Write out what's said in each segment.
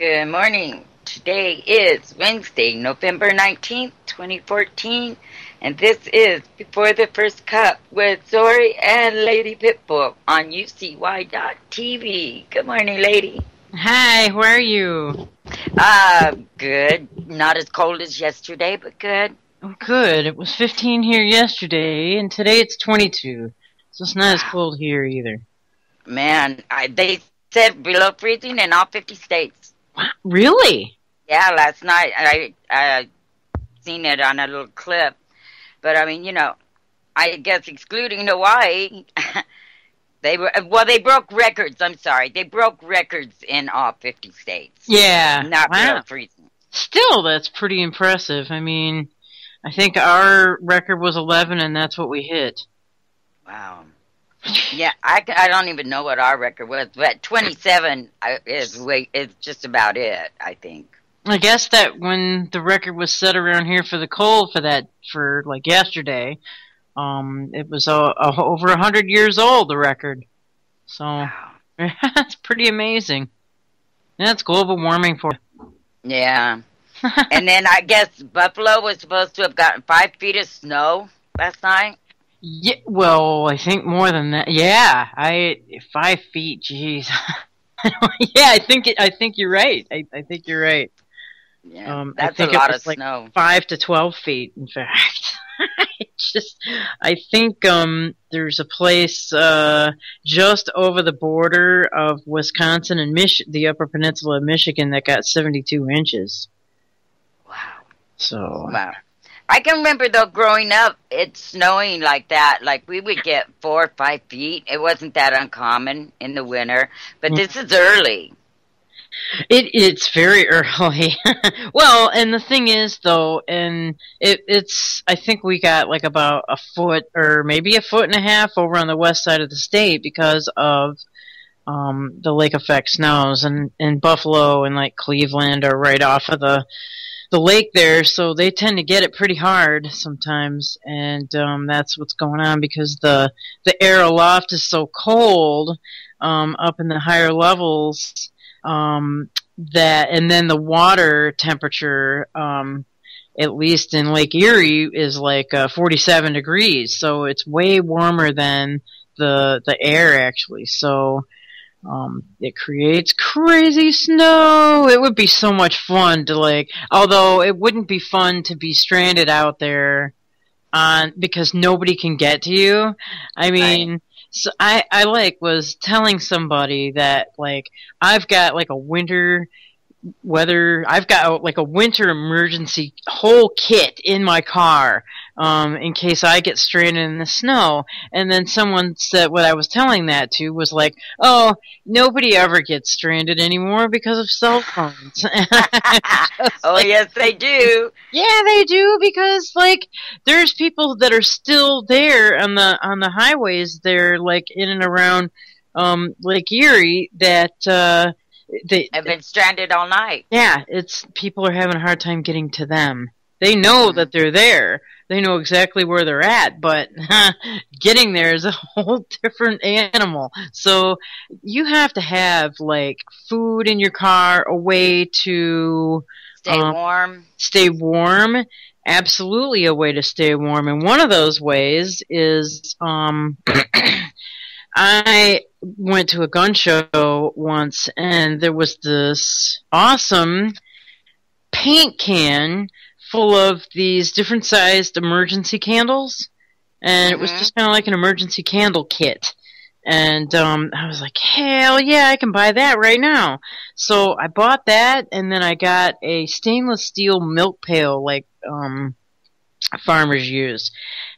Good morning. Today is Wednesday, November 19th, 2014, and this is Before the First Cup with Zorie and Lady Pitbull on UCY.TV. Good morning, lady. Hi, how are you? Good. Not as cold as yesterday, but good. Oh, good. It was 15 here yesterday, and today it's 22. So it's not as cold here either. Man, they said below freezing in all 50 states. Wow, really? Yeah, last night I seen it on a little clip. But I mean, I guess excluding Hawaii, they broke records. I'm sorry, they broke records in all 50 states. Yeah, not below freezing. Still, that's pretty impressive. I mean, I think our record was 11, and that's what we hit. Wow. Yeah, I don't even know what our record was, but 27 is just about it, I think. I guess that when the record was set around here for the cold for like yesterday, it was over 100 years old, the record. So wow. That's pretty amazing. That's global warming for you. Yeah. And then I guess Buffalo was supposed to have gotten 5 feet of snow last night. Yeah, well, I think more than that. Yeah, 5 feet. Jeez. Yeah, I think you're right. I think you're right. Yeah, that's a lot of snow. 5 to 12 feet, in fact. I think there's a place just over the border of Wisconsin and the Upper Peninsula of Michigan that got 72 inches. Wow. So. Wow. I can remember, though, growing up, it snowing like that. Like, we would get 4 or 5 feet. It wasn't that uncommon in the winter. But this is early. It's very early. Well, and the thing is, though, and it's I think we got like about a foot or maybe a foot and a half over on the west side of the state because of the lake effect snows. And Buffalo and like Cleveland are right off of the lake there, so they tend to get it pretty hard sometimes, and that's what's going on because the air aloft is so cold up in the higher levels and then the water temperature at least in Lake Erie is like 47 degrees, so it's way warmer than the air actually, so it creates crazy snow. It would be so much fun to although it wouldn't be fun to be stranded out there because nobody can get to you. I mean, so I was telling somebody that I've got a winter emergency whole kit in my car in case I get stranded in the snow. And then someone said what I was telling that to was like, oh, nobody ever gets stranded anymore because of cell phones. Oh, yes, they do. Yeah, they do, because there's people that are still there on the highways there, in and around Lake Erie that they have been stranded all night. Yeah, people are having a hard time getting to them. They know that they're there. They know exactly where they're at, but getting there is a whole different animal. So you have to have food in your car, a way to stay warm. Stay warm. Absolutely a way to stay warm. And one of those ways is I went to a gun show once, and there was this awesome paint can full of these different sized emergency candles, and it was just kind of like an emergency candle kit. And I was like, hell yeah, I can buy that right now. So I bought that, and then I got a stainless steel milk pail farmers use.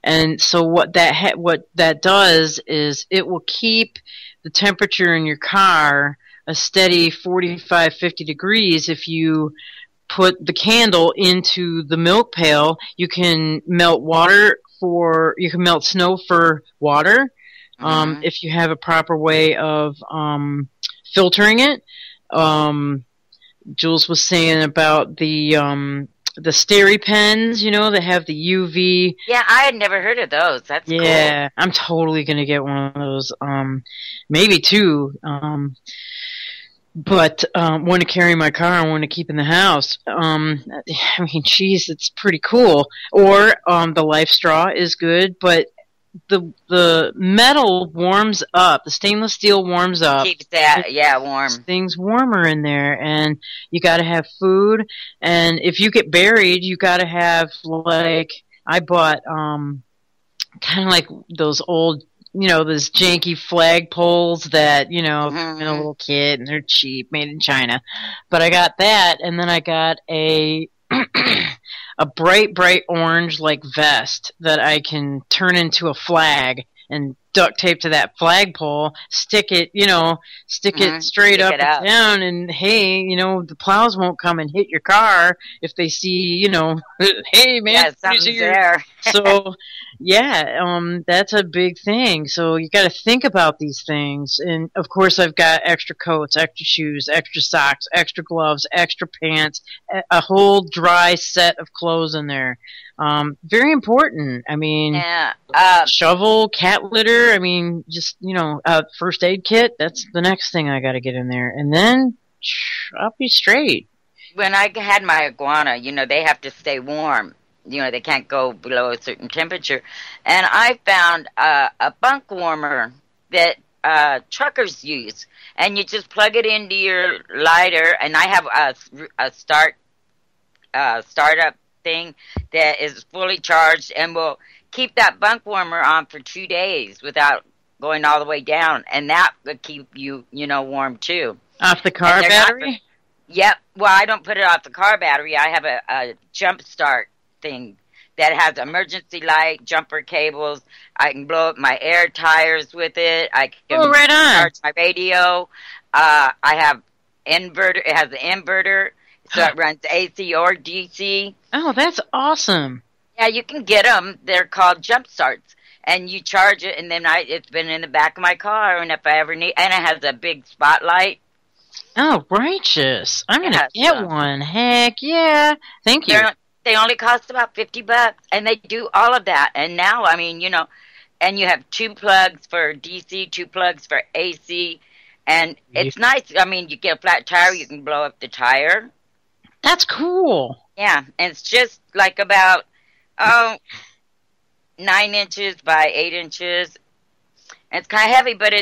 And so what that does is it will keep the temperature in your car a steady 45, 50 degrees. If you put the candle into the milk pail, you can melt snow for water. If you have a proper way of filtering it. Jules was saying about the Steri pens, that have the UV. Yeah, I had never heard of those. That's cool. Yeah, I'm totally going to get one of those. Maybe two. but one to carry in my car and one to keep in the house. I mean, geez, it's pretty cool. Or the Life Straw is good, but the metal warms up. The stainless steel warms up. Keeps that, yeah, warm. Things warmer in there, and you got to have food. And if you get buried, you got to have, like, I bought kind of like those old, those janky flagpoles that, in a little kit, and they're cheap, made in China. But I got that, and then I got a a bright orange like vest that I can turn into a flag and duct tape to that flagpole, stick it straight up and down, and hey, the plows won't come and hit your car if they see, hey man, something's there. So yeah, that's a big thing. So you got to think about these things, and of course I've got extra coats, extra shoes, extra socks, extra gloves, extra pants, a whole dry set of clothes in there. Very important. I mean, shovel, cat litter. I mean, just, first aid kit. That's the next thing I got to get in there. And then I'll be straight. When I had my iguana, they have to stay warm. They can't go below a certain temperature. And I found a bunk warmer that truckers use. And you just plug it into your lighter. And I have a startup thing that is fully charged and will keep that bunk warmer on for 2 days without going all the way down, and that would keep you, warm too. Off the car battery? Yep. Well, I don't put it off the car battery. I have a jump start thing that has emergency light, jumper cables. I can blow up my air tires with it. I can right on. Charge my radio. I have inverter. It has an inverter. So it runs AC or DC. Oh, that's awesome. Yeah, you can get them. They're called jump starts. And you charge it, and then it's been in the back of my car, and if I ever need... And it has a big spotlight. Oh, righteous. I'm going to get one. Heck, yeah. Thank you. They only cost about $50, and they do all of that. And now, I mean, and you have 2 plugs for DC, 2 plugs for AC, and it's nice. I mean, you get a flat tire, you can blow up the tire. That's cool. Yeah, and it's just like about 9 inches by 8 inches. And it's kind of heavy, but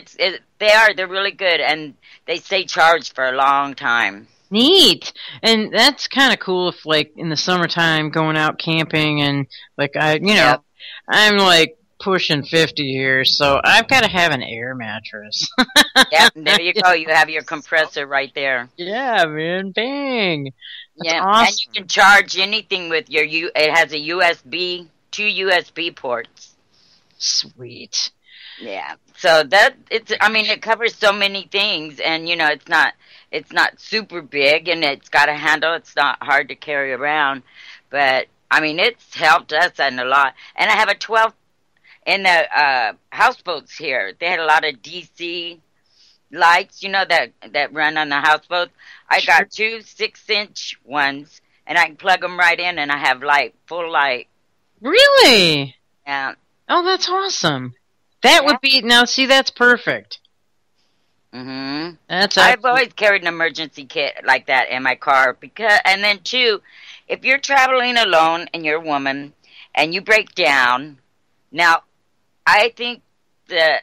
they're really good, and they stay charged for a long time. Neat. And that's kind of cool if, like, in the summertime going out camping, and like Yep. I'm like pushing 50 here, so I've got to have an air mattress. Yep, there you go. You have your compressor right there. Yeah, man, bang. That's yeah, awesome. and you can charge anything with it has a USB, 2 USB ports. Sweet. Yeah. So it covers so many things, and it's not super big, and it's got a handle. It's not hard to carry around, but I mean, it's helped us a lot. And I have a 12 in the houseboats here. They had a lot of DC lights, that run on the houseboats. I got 2 6-inch ones, and I can plug them right in, and I have full light. Really? Yeah. Oh, that's awesome. That would be, now see, that's perfect. Mm-hmm. I've always carried an emergency kit like that in my car, and then 2, if you're traveling alone and you're a woman and you break down, now I think the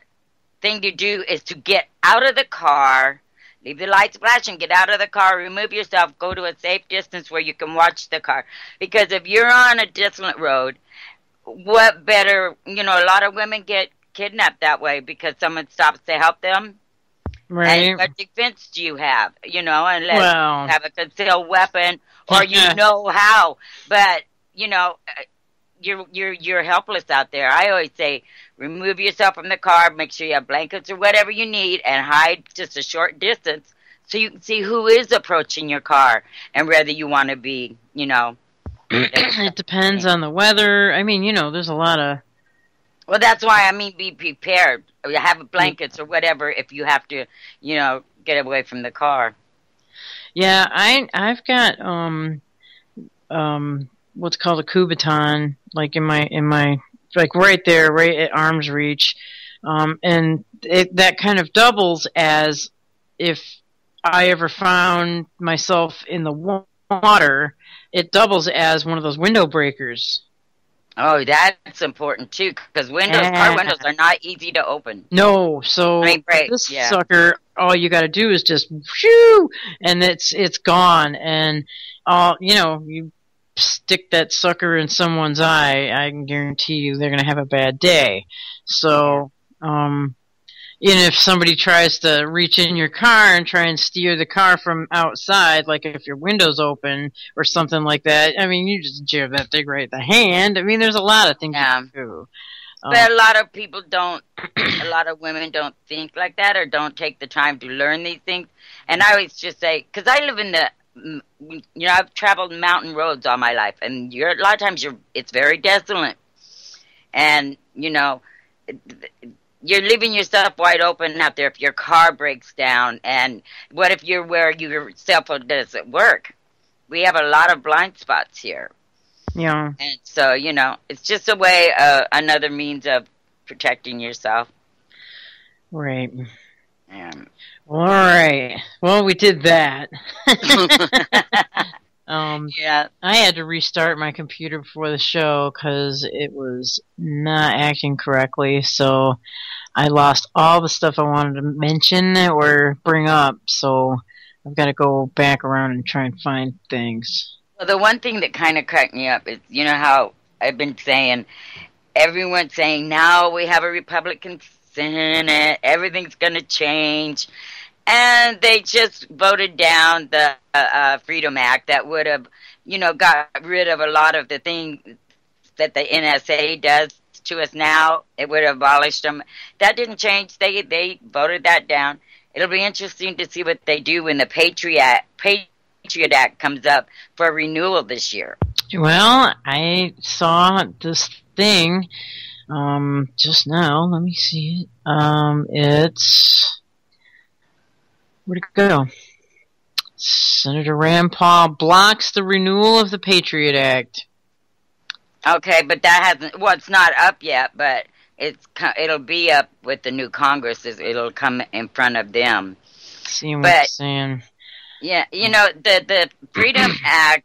thing to do is to get out of the car, leave the lights flashing, get out of the car, remove yourself, go to a safe distance where you can watch the car. Because if you're on a desolate road, what better, a lot of women get kidnapped that way because someone stops to help them. Right. And what defense do you have? Unless you have a concealed weapon or you know how. But, you're helpless out there. I always say, remove yourself from the car, make sure you have blankets or whatever you need, and hide just a short distance so you can see who is approaching your car and whether you want to be, It depends on the weather. I mean, there's a lot of... Well, that's why be prepared. Have blankets or whatever if you have to, get away from the car. Yeah, I've got what's called a Kubaton, like in my like right there, right at arm's reach, and that kind of doubles as if I ever found myself in the water, it doubles as one of those window breakers. Oh, that's important too, because car Yeah. windows are not easy to open. No, so I mean, break. this Yeah. sucker, all you got to do is just shoo, and it's gone. And you stick that sucker in someone's eye, I can guarantee you they're gonna have a bad day. So, and if somebody tries to reach in your car and try and steer the car from outside, like if your window's open or something like that, I mean, you just jab that thing right in the hand. I mean, there's a lot of things you can do. But a lot of people don't, a lot of women don't think like that or don't take the time to learn these things. And I always just say, because I live in I've traveled mountain roads all my life, and a lot of times it's very desolate. And, you're leaving yourself wide open out there if your car breaks down. And what if you're where your cell phone doesn't work? We have a lot of blind spots here. Yeah. And so, it's just a way, another means of protecting yourself. Right. Yeah. All right. Well, we did that. Yeah. I had to restart my computer before the show because it was not acting correctly. So I lost all the stuff I wanted to mention or bring up. So I've got to go back around and try and find things. Well, the one thing that kind of cracked me up is, how I've been saying, everyone's saying now we have a Republican Senate, everything's going to change. And they just voted down the Freedom Act that would have, got rid of a lot of the things that the NSA does to us now. It would have abolished them. That didn't change. They voted that down. It'll be interesting to see what they do when the Patriot Act comes up for renewal this year. Well, I saw this thing just now. Let me see it. It's... Where'd it go? Senator Rand Paul blocks the renewal of the Patriot Act. Okay, but that hasn't... Well, it's not up yet, but it'll be up with the new Congress. It'll come in front of them. Seeing what you're saying. Yeah, the Freedom Act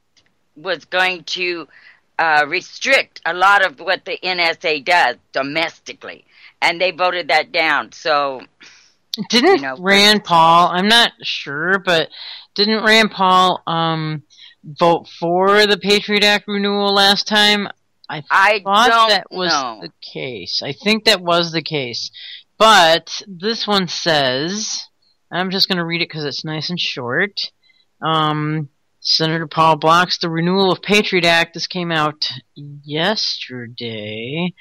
was going to restrict a lot of what the NSA does domestically, and they voted that down. So... Didn't Rand Paul, I'm not sure, but didn't Rand Paul vote for the Patriot Act renewal last time? I thought that was the case. I think that was the case. But this one says, I'm just going to read it because it's nice and short. Senator Paul blocks the renewal of Patriot Act. This came out yesterday.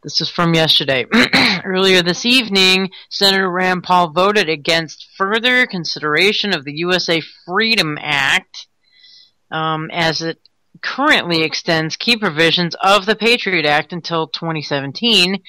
This is from yesterday. Earlier this evening, Senator Rand Paul voted against further consideration of the USA Freedom Act as it currently extends key provisions of the Patriot Act until 2017.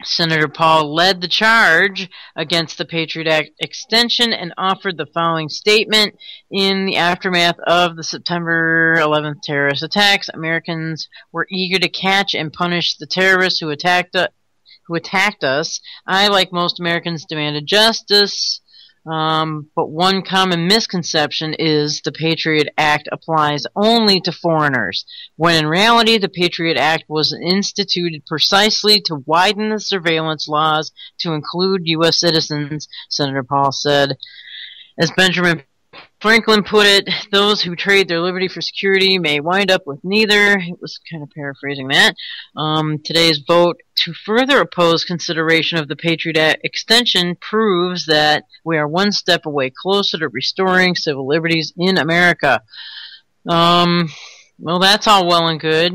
Senator Paul led the charge against the Patriot Act extension and offered the following statement. In the aftermath of the September 11th terrorist attacks, Americans were eager to catch and punish the terrorists who attacked us. I, like most Americans, demanded justice. But one common misconception is the Patriot Act applies only to foreigners, when in reality the Patriot Act was instituted precisely to widen the surveillance laws to include U.S. citizens, Senator Paul said. As Benjamin Franklin put it, those who trade their liberty for security may wind up with neither. It was kind of paraphrasing that. Today's vote to further oppose consideration of the Patriot Act extension proves that we are one step away closer to restoring civil liberties in America. Well, that's all well and good.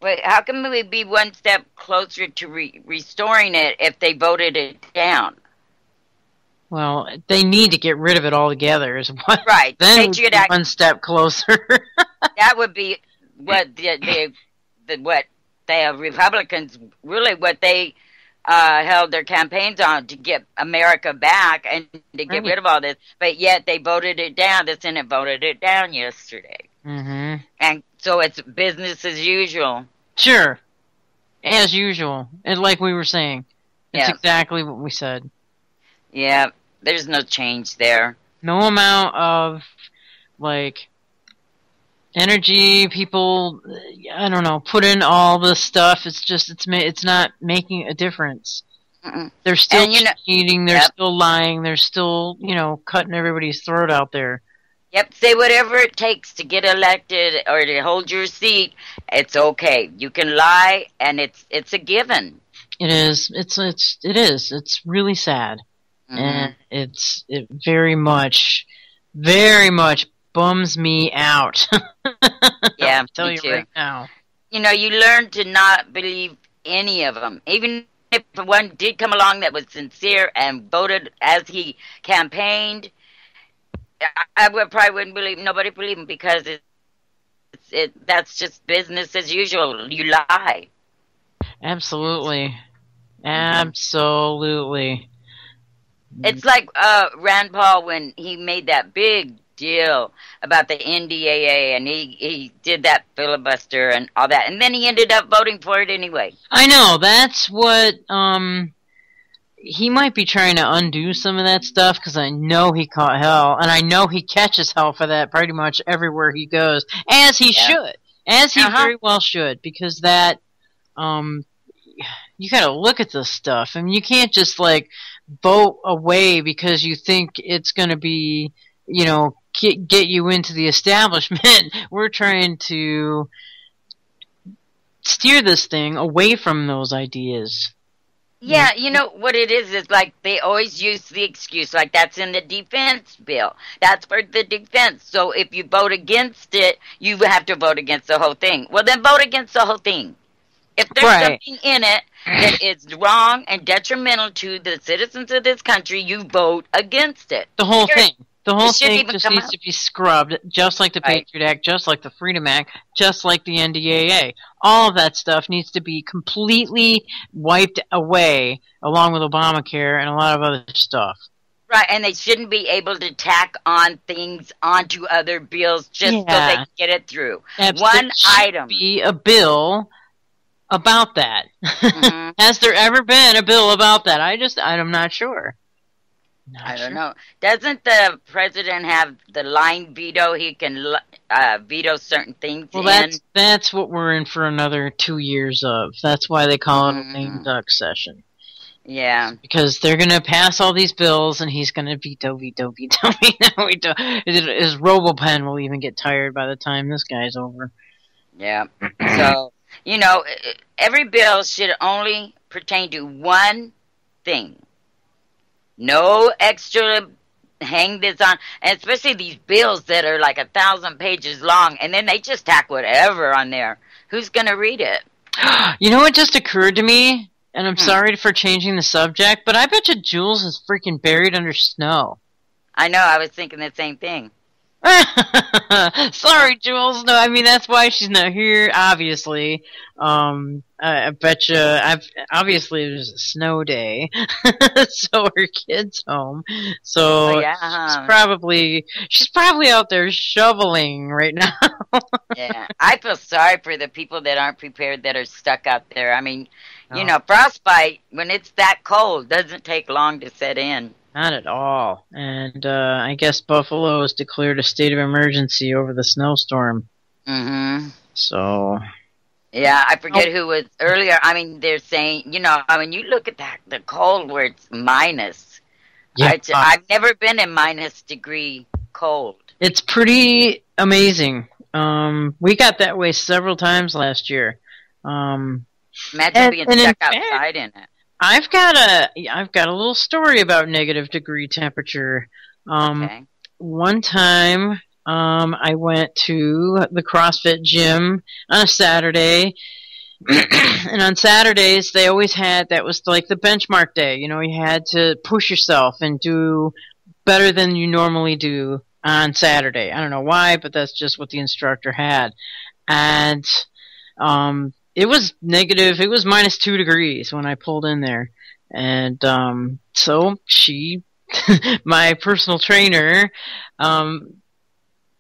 Wait, how can we be one step closer to restoring it if they voted it down? Well, they need to get rid of it altogether. Right. Then Patriot Act, one step closer. That would be what what the Republicans really what they held their campaigns on, to get America back and to get rid of all this. But yet they voted it down. The Senate voted it down yesterday. Mm-hmm. And so it's business as usual. Sure. As usual. And like we were saying. It's exactly what we said. Yeah. There's no change there. No amount of like energy people, I don't know, put in all this stuff. It's just it's not making a difference. Mm-mm. They're still And, you know, cheating. They're yep. still lying. They're still, cutting everybody's throat out there. Yep, say whatever it takes to get elected or to hold your seat. It's okay. You can lie, and it's a given. It is. It is. It's really sad, and it very much bums me out. Yeah, I'll tell me you too. right now. You know, you learn to not believe any of them, even if one did come along that was sincere and voted as he campaigned. I probably wouldn't believe nobody believe him because that's just business as usual. You lie. Absolutely. Absolutely. It's like Rand Paul when he made that big deal about the NDAA and he did that filibuster and all that, and then he ended up voting for it anyway. I know, that's what he might be trying to undo some of that stuff, because I know he caught hell, and I know he catches hell for that pretty much everywhere he goes, as he should, as he very well should, because that you gotta look at this stuff. I mean, you can't just like vote away because you think it's gonna be, get you into the establishment. We're trying to steer this thing away from those ideas. Yeah, you know what it is like they always use the excuse, like that's in the defense bill. That's for the defense. So if you vote against it, you have to vote against the whole thing. Well, then vote against the whole thing. If there's something in it that is wrong and detrimental to the citizens of this country, you vote against it. The whole thing. The whole thing just needs out. to be scrubbed, just like the Patriot Act, just like the Freedom Act, just like the NDAA. All of that stuff needs to be completely wiped away, along with Obamacare and a lot of other stuff. Right, and they shouldn't be able to tack on things onto other bills just so they can get it through. One item. Be a bill about that. Has there ever been a bill about that? I'm not sure. I don't know. Doesn't the president have the line veto? He can veto certain things. Well, that's what we're in for another 2 years of. That's why they call it a lame duck session. Yeah. Because they're going to pass all these bills, and he's going to veto. His RoboPen will even get tired by the time this guy's over. Yeah. So, every bill should only pertain to one thing. No extra hang this on, and especially these bills that are like 1,000 pages long, and then they just tack whatever on there. Who's going to read it? You know what just occurred to me? And I'm sorry for changing the subject, but I bet you Jules is freaking buried under snow. I know, I was thinking the same thing. Sorry, Jules. No, I mean, that's why she's not here, obviously. I bet you, obviously it was a snow day, so her kid's home. So she's probably out there shoveling right now. Yeah, I feel sorry for the people that aren't prepared, that are stuck out there. I mean, frostbite, when it's that cold, doesn't take long to set in. Not at all. And I guess Buffalo has declared a state of emergency over the snowstorm. So... Yeah, I forget who was earlier. I mean, they're saying, you look at the cold where it's minus. Yeah. I've never been in minus degree cold. It's pretty amazing. We got that way several times last year. Imagine being stuck outside in it. I've got a little story about negative degree temperature. One time, I went to the CrossFit gym on a Saturday, and on Saturdays they always had, that was like the benchmark day. You had to push yourself and do better than you normally do on Saturday. I don't know why, but that's just what the instructor had. And it was negative. It was -2 degrees when I pulled in there. And so she, my personal trainer,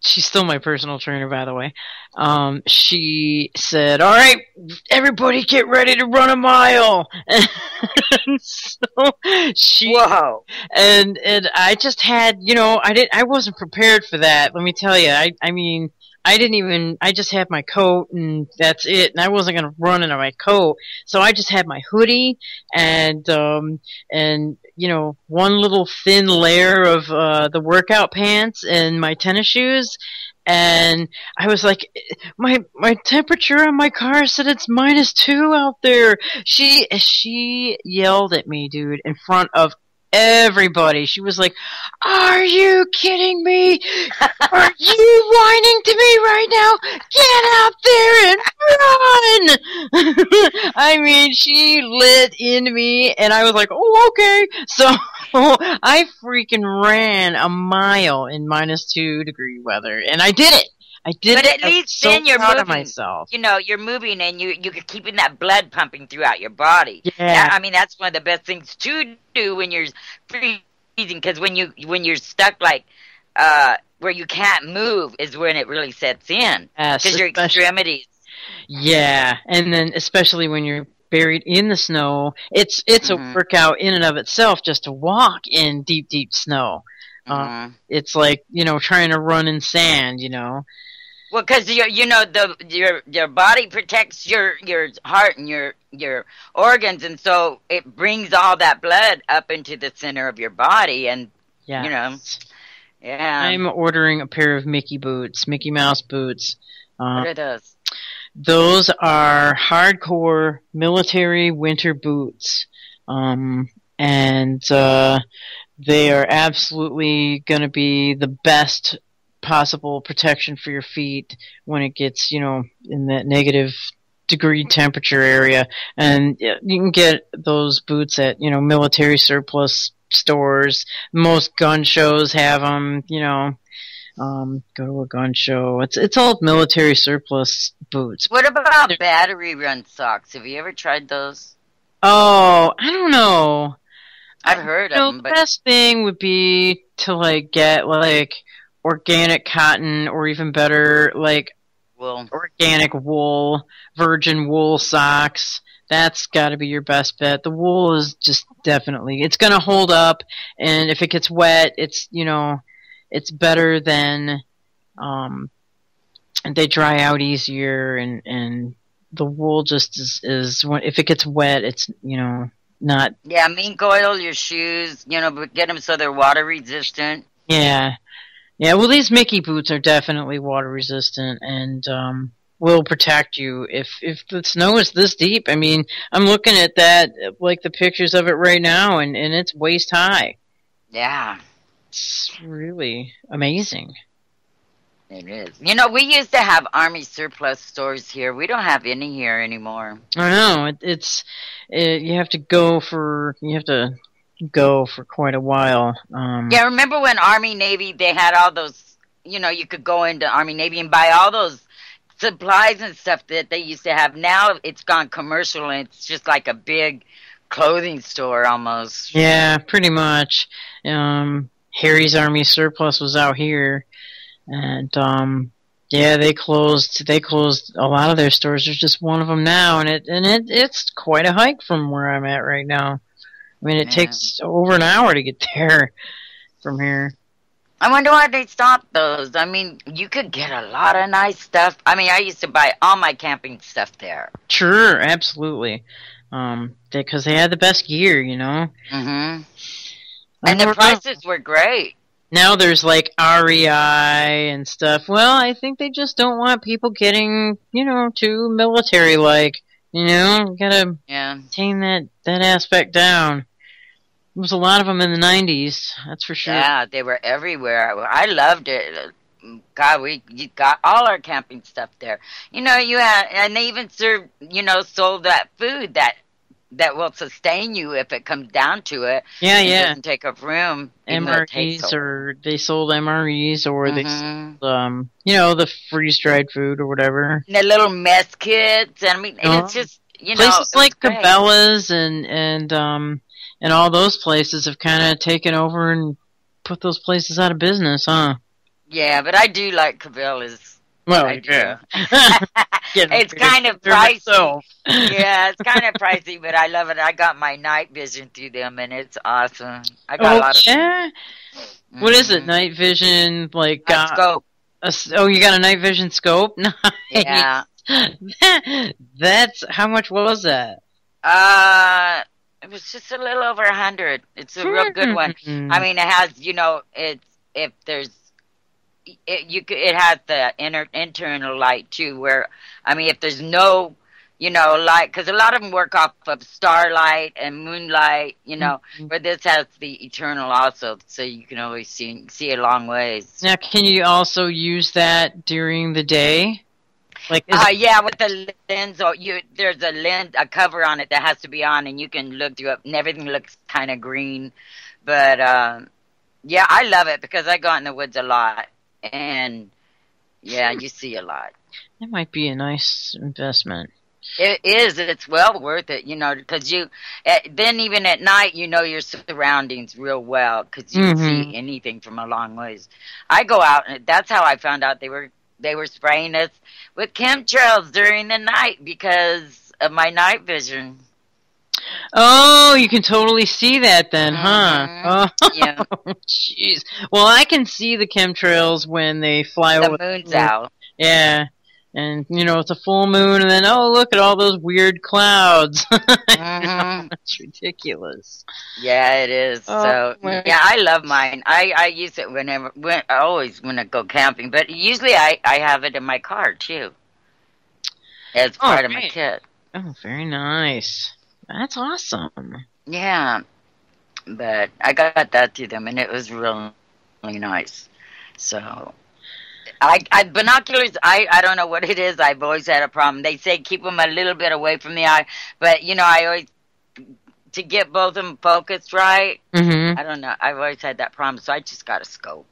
she's still my personal trainer, by the way. She said, "All right, everybody, get ready to run a mile." And so she Whoa. and I just had, I wasn't prepared for that. Let me tell you, I mean, I didn't even, I just had my coat and that's it, and I wasn't gonna run in my coat, so I just had my hoodie and one little thin layer of the workout pants and my tennis shoes. And I was like, my temperature on my car said it's -2 out there. She yelled at me, dude, in front of everybody. She was like, "Are you kidding me? Are you whining to me right now? Get out there and run!" I mean, she lit into me, and I was like, "Oh, okay." So I freaking ran a mile in -2 degree weather, and I did it. I did But it. at I was least so then you're proud of moving. myself. You're moving and you're keeping that blood pumping throughout your body. Yeah. I mean, that's one of the best things to do when you're freezing, because when you're stuck like where you can't move is when it really sets in. Yes, Because your extremities. Yeah, and then especially when you're buried in the snow, it's a Mhm. workout in and of itself just to walk in deep, deep snow. Mhm. It's like trying to run in sand. Well, because your body protects your heart and your organs, and so it brings all that blood up into the center of your body, and Yeah. yeah. I'm ordering a pair of Mickey Mouse boots. What are those? Those are hardcore military winter boots, and they are absolutely going to be the best possible protection for your feet when it gets, in that -degree temperature area. And you can get those boots at, military surplus stores. Most gun shows have them, go to a gun show. It's all military surplus boots. What about battery run socks? Have you ever tried those? Oh, I don't know. I've heard of them, The but best thing would be to get organic cotton, or even better, well, organic wool, virgin wool socks. That's got to be your best bet. The wool is just definitely, it's going to hold up, and if it gets wet, it's better than, they dry out easier, and the wool just is if it gets wet, it's, not. yeah, mink oil your shoes, but get them so they're water resistant. Yeah. Yeah, well, these Mickey boots are definitely water resistant and will protect you if the snow is this deep. I mean, I'm looking at that, like the pictures of it right now, and it's waist high. Yeah, It's really amazing. it is. We used to have Army surplus stores here. We don't have any here anymore. I know you have to go for quite a while. Yeah, remember when Army Navy, they had all those, you could go into Army Navy and buy all those supplies and stuff that they used to have. Now it's gone commercial and it's just like a big clothing store almost. Yeah, pretty much. Harry's Army Surplus was out here, and yeah, they closed a lot of their stores. There's just one of them now, and it's quite a hike from where I'm at right now. I mean, it takes over an hour to get there from here. I wonder why they stopped those. I mean, you could get a lot of nice stuff. I mean, I used to buy all my camping stuff there. Sure, absolutely. Because they had the best gear, Mm-hmm. And the prices were great. Now there's like REI and stuff. Well, I think they just don't want people getting, too military-like. Gotta tame that aspect down. There was a lot of them in the 90s, that's for sure. Yeah, they were everywhere. I loved it. God, we got all our camping stuff there. You had, and they even served, sold that food that will sustain you if it comes down to it. Yeah, it yeah. Doesn't take up room. MREs, or they sold MREs, or they sold, the freeze-dried food or whatever. And the little mess kits. I mean, it's just, places like Cabela's and all those places have kind of taken over and put those places out of business, huh? Yeah, but I do like Cabela's. Well, I do. yeah. Getting It's ready kind of for pricey. myself. Yeah, it's kind of pricey, but I love it. I got my night vision through them, and it's awesome. I got a Oh lot of. yeah. What is it? Mm-hmm. Night vision? Like A scope. oh, you got a night vision scope? Yeah. Nice. That's how much was that? Uh, it was just a little over 100. It's a real good one. I Hmm. mean, it has, it's if there's it has the internal light too. Where I mean, if there's no light, because a lot of them work off of starlight and moonlight. But this has the eternal also, so you can always see a long ways. Now, can you also use that during the day? Like, Yeah, with the lens, or there's a lens, a cover on it that has to be on, and you can look through it, and everything looks kind of green. But yeah, I love it because I go out in the woods a lot, and yeah, you see a lot. that might be a nice investment. It is. It's well worth it, because then even at night, you know your surroundings real well because you can see anything from a long ways. I go out, and that's how I found out they were spraying us with chemtrails during the night because of my night vision. Oh, you can totally see that then, huh? Oh, Yeah. jeez. Well, I can see the chemtrails when they fly over. The moon's out. Yeah. And, it's a full moon, and then, oh, look at all those weird clouds. It's ridiculous. Yeah, it is. Oh, yeah, I love mine. I use it always when I go camping, but usually I have it in my car, too, as part of my kit. Oh, very nice. That's awesome. Yeah, but I got that to them, and it was really nice. So... binoculars, I don't know what it is. I've always had a problem. They say keep them a little bit away from the eye, but I always, to get both of them focused right, I don't know. I've always had that problem, so I just got a scope.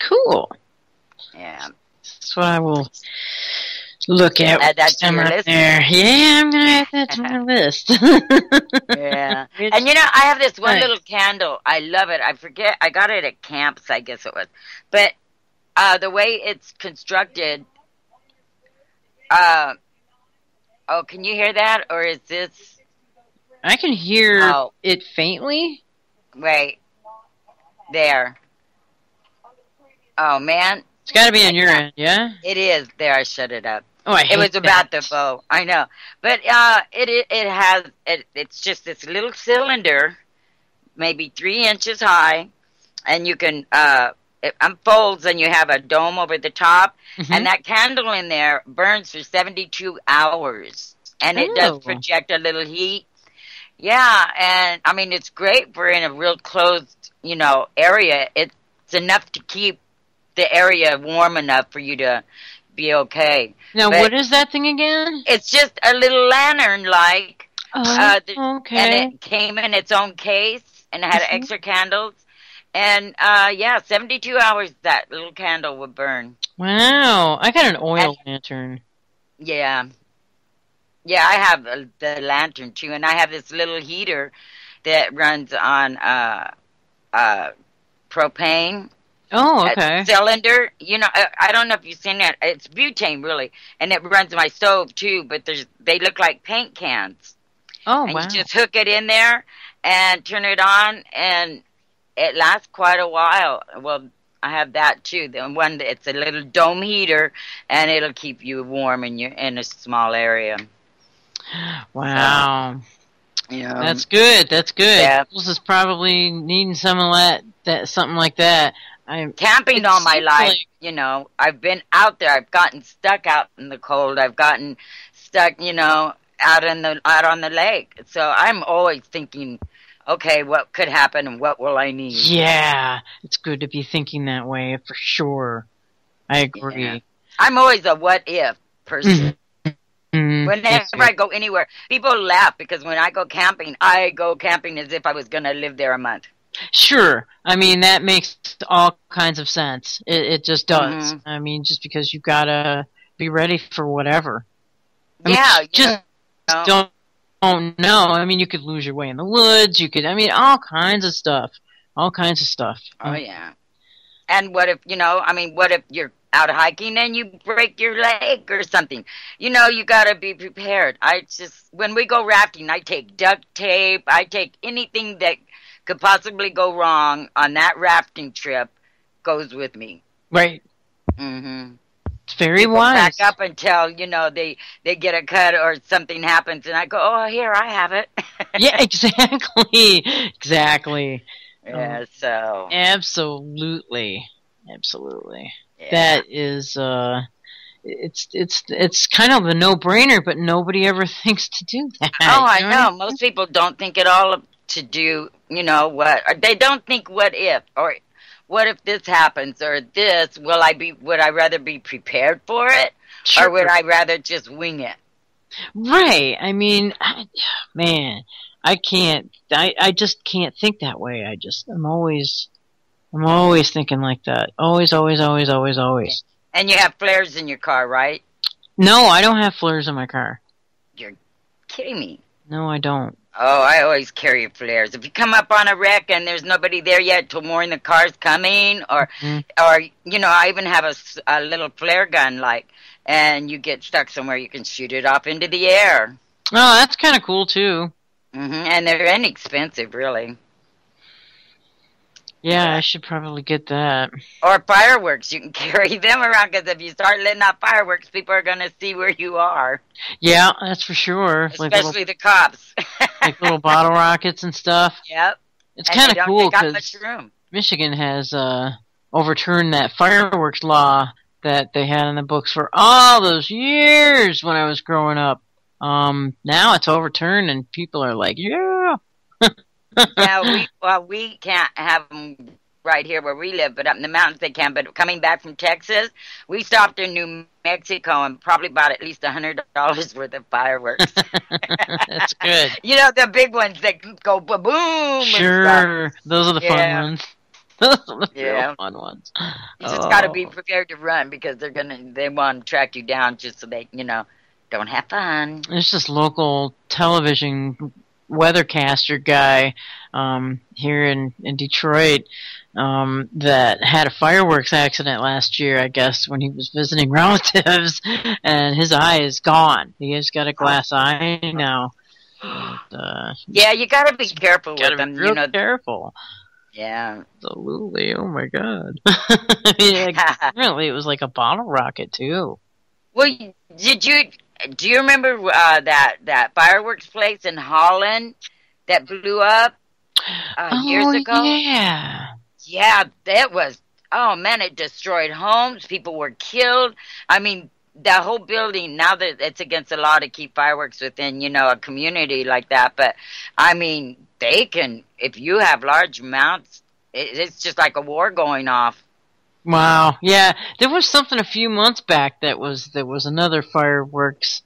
Cool. Yeah. That's what I will look at. Add that to your list. There. Yeah, I'm going to add that to my list. Yeah. And I have this one little candle. I love it. I forget. I got it at camps, I guess it was. But the way it's constructed, can you hear that? Or is this? I can hear it faintly. Wait. There. Oh, man. It's got to be on your end, yeah? It is. There, I shut it up. Oh, I hate it was that. about the bow. I know. But it's just this little cylinder, maybe 3 inches high, and you can... it unfolds and you have a dome over the top, and that candle in there burns for 72 hours, and it does project a little heat. Yeah, and I mean, it's great for in a real closed, area. It's enough to keep the area warm enough for you to be okay. Now, what is that thing again? It's just a little lantern, like. Okay. And it came in its own case, and it had extra candles. And, 72 hours that little candle would burn. Wow. I got an oil lantern. Yeah. Yeah, I have the lantern, too. And I have this little heater that runs on propane. Oh, okay. A cylinder. I don't know if you've seen that. It's butane, really. And it runs my stove, too. But they look like paint cans. Oh, and wow. You just hook it in there and turn it on, and... it lasts quite a while. Well, I have that too. The one, it's a little dome heater, and it'll keep you warm in a small area. Wow. So, that's good. That's good. Yeah. This is probably needing some of that something like that. Camping all my life, I've been out there. I've gotten stuck out in the cold. I've gotten stuck, out on the lake. So I'm always thinking, okay, what could happen and what will I need? Yeah. It's good to be thinking that way, for sure. I agree. Yeah. I'm always a what-if person. Whenever I go anywhere, people laugh because when I go camping as if I was going to live there a month. Sure. I mean, that makes all kinds of sense. It just does. I mean, just because you got to be ready for whatever. Don't know. I mean, you could lose your way in the woods. You could, all kinds of stuff. All kinds of stuff. Oh, yeah. And what if, what if you're out hiking and you break your leg or something? You got to be prepared. When we go rafting, I take duct tape. I take anything that could possibly go wrong on that rafting trip goes with me. Right. Mm-hmm. It's very People wise. back up until, they get a cut or something happens, and I go, oh, here, I have it. Yeah, exactly. Exactly. Yeah, so. Absolutely. Yeah. That is, it's kind of a no-brainer, but nobody ever thinks to do that. Oh, I know. Most people don't think at all to do, what, or they don't think what if, or what if this happens, or this, would I rather be prepared for it, Sure. or would I rather just wing it? Right. I mean, man, I just can't think that way. I'm always thinking like that. Always. And you have flares in your car, right? No, I don't have flares in my car. You're kidding me. No, I don't. Oh, I always carry flares. If you come up on a wreck and there's nobody there yet to warn the car's coming, or I even have a little flare gun, and you get stuck somewhere, you can shoot it off into the air. Oh, that's kind of cool too. And they're inexpensive, really. Yeah, I should probably get that. Or fireworks. You can carry them around, because if you start letting off fireworks, people are going to see where you are. Yeah, that's for sure. Especially the cops. Like little bottle rockets and stuff. Yep. It's kind of cool because Michigan has overturned that fireworks law that they had in the books for all those years when I was growing up. Now it's overturned and people are like, yeah. Yeah, we can't have them right here where we live, but up in the mountains they can. But coming back from Texas, we stopped in New Mexico and probably bought at least $100 worth of fireworks. That's good. The big ones that go boom. Sure, those are the fun ones. Those are the real fun ones. You just got to be prepared to run, because they want to track you down just so they, don't have fun. There's this local television weathercaster guy here in Detroit that had a fireworks accident last year, I guess, when he was visiting relatives, and his eye is gone. He has got a glass eye now. Yeah, you got to be careful with them. Real careful. Yeah. Absolutely. Oh my God. I mean, apparently it was like a bottle rocket too. Well, do you remember that fireworks place in Holland that blew up years ago? Yeah. Yeah, that was, oh man, it destroyed homes. People were killed. I mean, the whole building, now that it's against the law to keep fireworks within, a community like that. But, I mean, they can, if you have large amounts, it's just like a war going off. Wow. Yeah, there was something a few months back there was another fireworks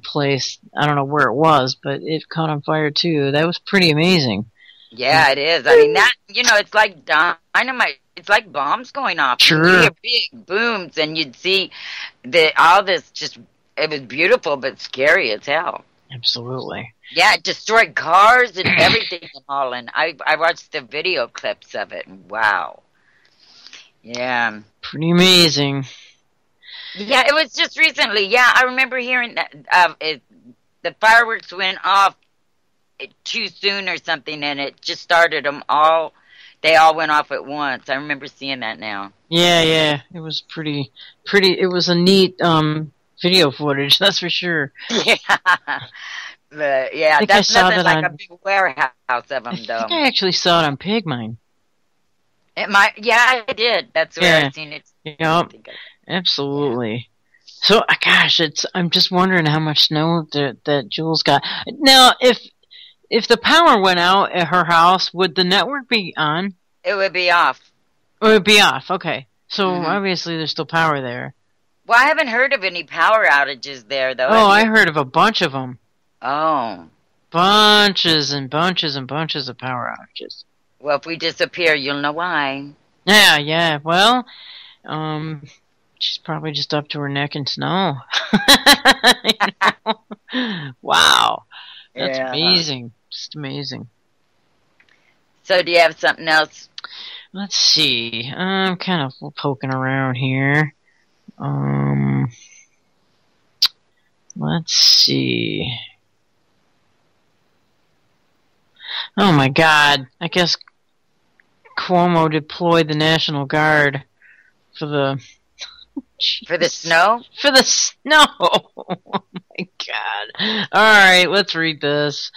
place. I don't know where it was, but it caught on fire too. That was pretty amazing. Yeah, it is. I mean, that, it's like dynamite. It's like bombs going off. Sure. You hear big booms, and you'd see all this it was beautiful, but scary as hell. Absolutely. Yeah, it destroyed cars and everything in Holland. I watched the video clips of it, and wow. Yeah. Pretty amazing. Yeah, it was just recently. Yeah, I remember hearing that the fireworks went off too soon or something, and it just started them all. They all went off at once. I remember seeing that now. Yeah. It was pretty. It was a neat video footage, that's for sure. Yeah. But, yeah, that's nothing like a big warehouse of them, though. I think I actually saw it on Pigmine. Yeah, I did. That's where I seen it. Yep. Absolutely. So, gosh, I'm just wondering how much snow that Jules got. Now, if the power went out at her house, would the network be on? It would be off. It would be off. Okay. So obviously there's still power there. Well, I haven't heard of any power outages there, though. Oh, I heard of a bunch of them. Oh. Bunches and bunches and bunches of power outages. Well, if we disappear, you'll know why. Yeah. Well, she's probably just up to her neck in snow. Wow. That's amazing. Just amazing. So do you have something else? Let's see. I'm kind of poking around here. Let's see. Oh my God! I guess Cuomo deployed the National Guard for the For the snow? For the snow. Oh my God! All right, let's read this.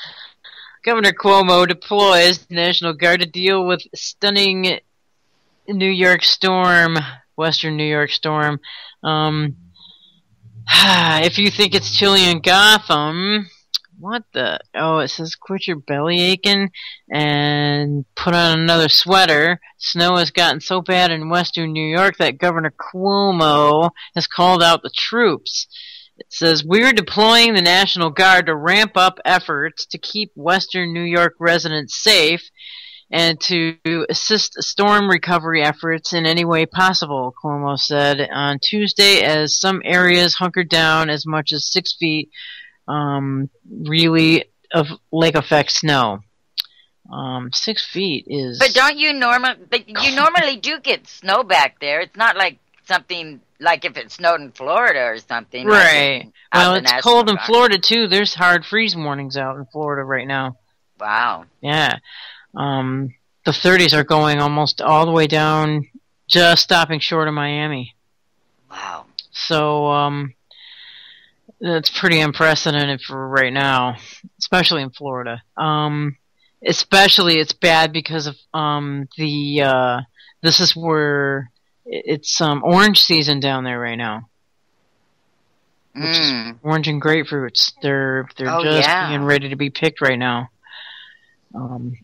Governor Cuomo deploys National Guard to deal with stunning New York storm, Western New York storm. If you think it's chilly in Gotham, what the? Oh, it says quit your belly aching and put on another sweater. Snow has gotten so bad in Western New York that Governor Cuomo has called out the troops. It says, we're deploying the National Guard to ramp up efforts to keep Western New York residents safe and to assist storm recovery efforts in any way possible, Cuomo said on Tuesday as some areas hunkered down as much as 6 feet really of lake effect snow. 6 feet is... But don't you normally do get snow back there. It's not like something like if it snowed in Florida or something. Right. Like well, it's cold in Florida too. There's hard freeze warnings out in Florida right now. Wow. Yeah. The 30s are going almost all the way down, just stopping short of Miami. Wow. So, that's pretty unprecedented for right now, especially in Florida. Especially it's bad because of this is where it's orange season down there right now. Which is orange and grapefruits. They're being ready to be picked right now.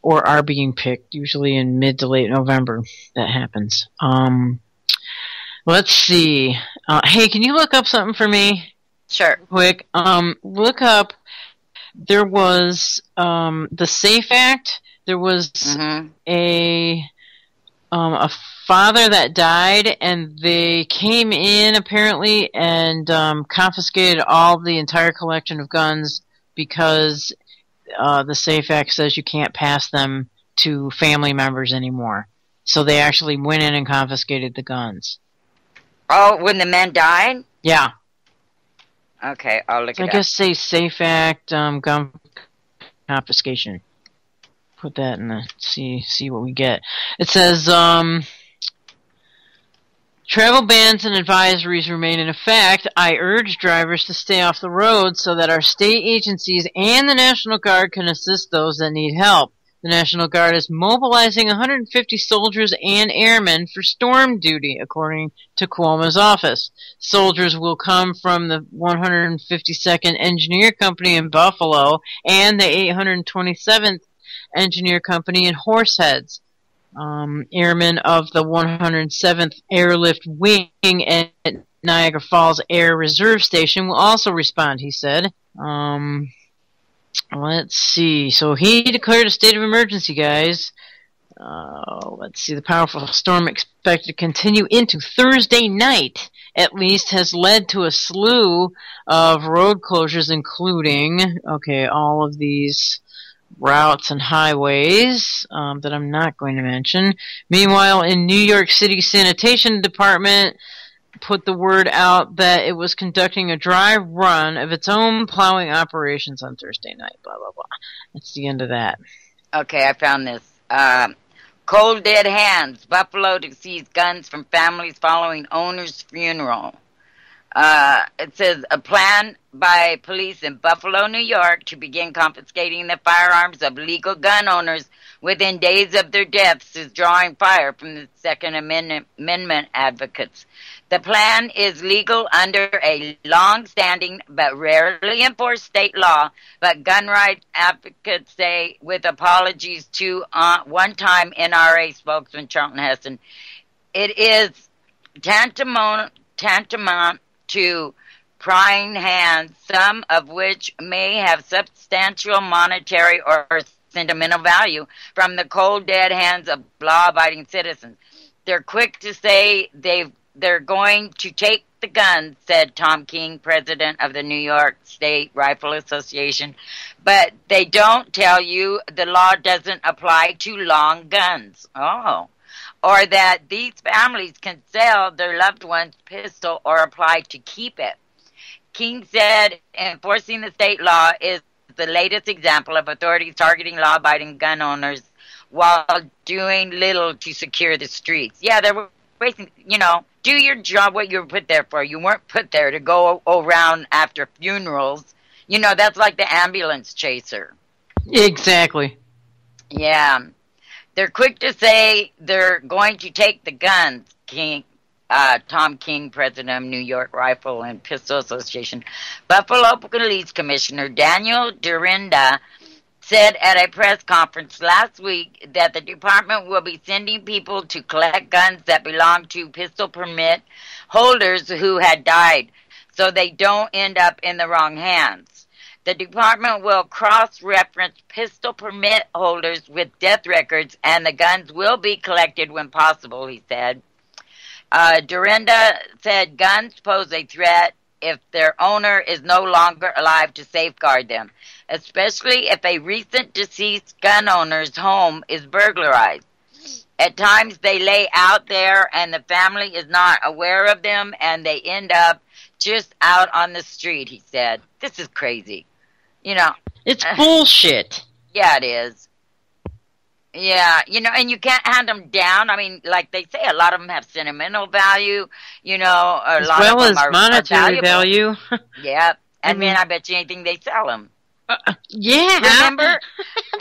Or are being picked, usually in mid to late November. That happens. Let's see. Hey, can you look up something for me? Sure. Quick. Look up. There was the SAFE Act. There was a father that died, and they came in apparently and confiscated the entire collection of guns because the SAFE Act says you can't pass them to family members anymore. So they actually went in and confiscated the guns. Oh, when the men died? Yeah. Okay, I'll look it up. I guess say SAFE Act, gun confiscation. Put that in the see what we get. It says travel bans and advisories remain in effect. I urge drivers to stay off the road so that our state agencies and the National Guard can assist those that need help. The National Guard is mobilizing 150 soldiers and airmen for storm duty, according to Cuomo's office. Soldiers will come from the 152nd Engineer Company in Buffalo and the 827th Engineer Company in Horseheads. Airmen of the 107th Airlift Wing at Niagara Falls Air Reserve Station will also respond, he said. Let's see. So he declared a state of emergency, guys. Let's see. The powerful storm expected to continue into Thursday night, at least, has led to a slew of road closures, including, all of these routes and highways that I'm not going to mention. Meanwhile, in New York City Sanitation Department put the word out that it was conducting a dry run of its own plowing operations on Thursday night. Blah, blah, blah. That's the end of that. Okay, I found this. Cold dead hands. Buffalo to seize guns from families following owner's funeral. It says a plan by police in Buffalo, New York to begin confiscating the firearms of legal gun owners within days of their deaths is drawing fire from the Second Amendment advocates. The plan is legal under a long-standing but rarely enforced state law, but gun rights advocates say, with apologies to one-time NRA spokesman Charlton Heston, it is tantamount to prying hands, some of which may have substantial monetary or sentimental value, from the cold dead hands of law-abiding citizens. They're quick to say they're going to take the guns, said Tom King, president of the New York State Rifle Association, but they don't tell you the law doesn't apply to long guns. Oh. or that these families can sell their loved one's pistol or apply to keep it. King said enforcing the state law is the latest example of authorities targeting law-abiding gun owners while doing little to secure the streets. Yeah, they're wasting, do your job, what you were put there for. You weren't put there to go around after funerals. That's like the ambulance chaser. Exactly. Yeah. They're quick to say they're going to take the guns, Tom King, president of New York Rifle and Pistol Association. Buffalo Police Commissioner Daniel Dorinda said at a press conference last week that the department will be sending people to collect guns that belong to pistol permit holders who had died so they don't end up in the wrong hands. The department will cross-reference pistol permit holders with death records, and the guns will be collected when possible, he said. Dorinda said guns pose a threat if their owner is no longer alive to safeguard them, especially if a recent deceased gun owner's home is burglarized. At times they lay out there and the family is not aware of them and they end up just out on the street, he said. This is crazy. It's bullshit. Yeah, it is. Yeah, and you can't hand them down. I mean, like they say, a lot of them have sentimental value, or as well as monetary value. Yeah, and then I bet you anything they sell them. Yeah.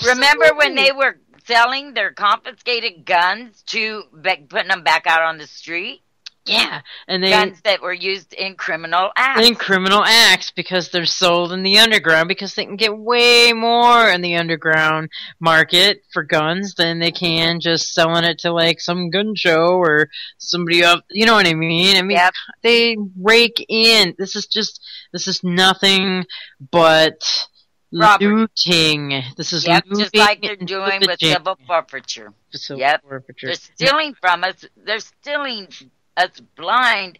Remember when they were selling their confiscated guns to putting them back out on the street? Yeah, and guns that were used in criminal acts. In criminal acts, because they're sold in the underground, because they can get way more in the underground market for guns than they can just selling it to like some gun show or somebody up. You know what I mean? I mean, yep. They rake in. This is nothing but looting. This is looting, just like they're doing with civil forfeiture. Forfeiture. They're stealing from us. They're stealing us blind,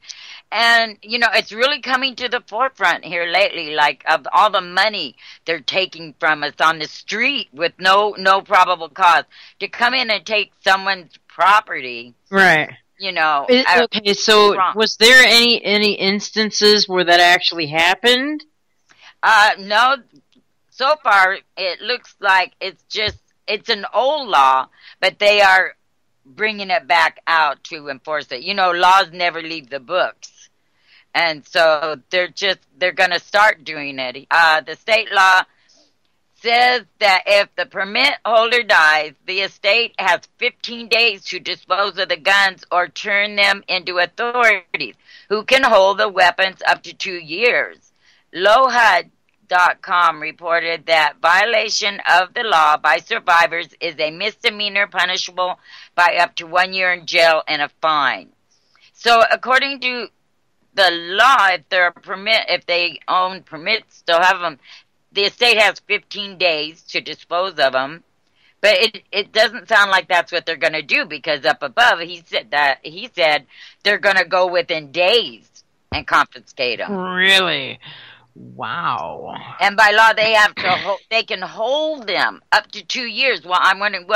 and it's really coming to the forefront here lately, like of all the money they're taking from us on the street with no probable cause to come in and take someone's property, right? Okay, so was there any instances where that actually happened? No, so far it looks like it's an old law, but they are bringing it back out to enforce it. Laws never leave the books. And so they're going to start doing it. The state law says that if the permit holder dies, the estate has 15 days to dispose of the guns or turn them into authorities who can hold the weapons up to 2 years. LOHUD.com reported that violation of the law by survivors is a misdemeanor punishable by up to 1 year in jail and a fine. So according to the law, if they own permits, still have them, the estate has 15 days to dispose of them. But it doesn't sound like that's what they're going to do, because up above he said they're going to go within days and confiscate them. Really? Wow. And by law, they can hold them up to 2 years. Well, I'm wondering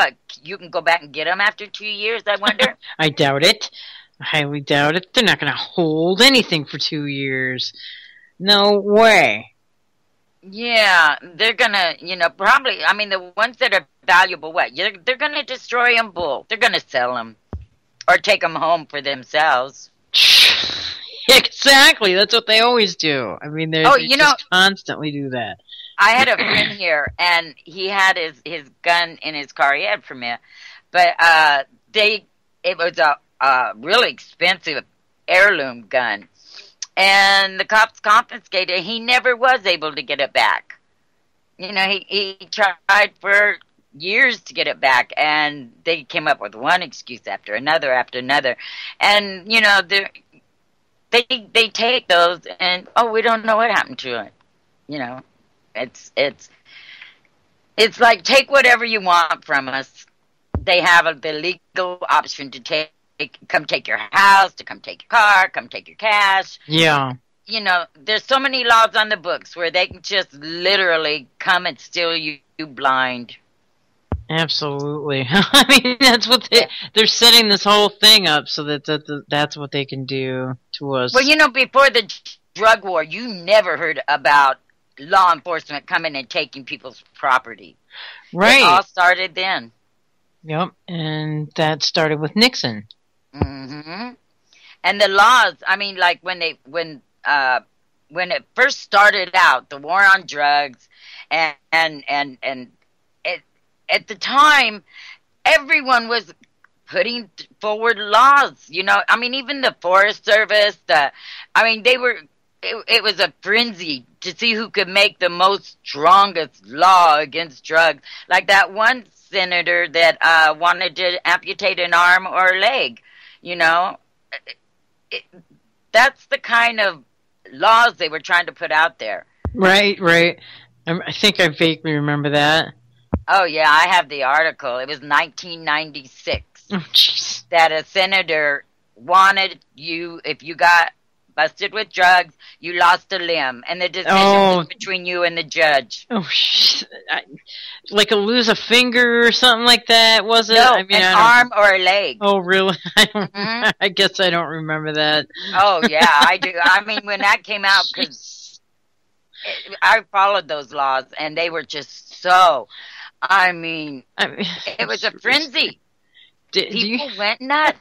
you can go back and get them after 2 years, I wonder? I doubt it. I highly doubt it. They're not going to hold anything for 2 years. No way. Yeah, they're going to, probably, I mean, the ones that are valuable, they're going to destroy them, They're going to sell them or take them home for themselves. Exactly, that's what they always do. I mean, they just constantly do that. I had a friend here, and he had his gun in his car. He had a permit, but it was a really expensive heirloom gun, and the cops confiscated it. He never was able to get it back. He tried for years to get it back, and they came up with one excuse after another, and They take those and we don't know what happened to it. It's like, take whatever you want from us. They have the legal option to come take your house, to come take your car, come take your cash. Yeah. There's so many laws on the books where they can just literally come and steal you blind. Absolutely. I mean, that's what they're setting this whole thing up so that's what they can do to Well, us. you know, before the drug war, you never heard about law enforcement coming and taking people's property. It Right. all started then. Yep. And that started with Nixon. Hmm. And the laws, I mean, like when it first started out, the war on drugs, and it, at the time, everyone was putting forward laws. You know, I mean, even the Forest Service, I mean, they were. It was a frenzy to see who could make the most strongest law against drugs. Like that one senator that wanted to amputate an arm or a leg. You know, that's the kind of laws they were trying to put out there. Right, right. I think I vaguely remember that. Oh, yeah, I have the article. It was 1996 Oh, jeez. that a senator wanted you, if you got busted with drugs, you lost a limb, and the decision was between you and the judge. Oh, like lose a finger or something like that, was it? No, I mean, an arm or a leg. Oh, really? I guess I don't remember that. Oh, yeah, I do. I mean, when that came out, because I followed those laws, and they were just so, I mean it was a frenzy. People went nuts.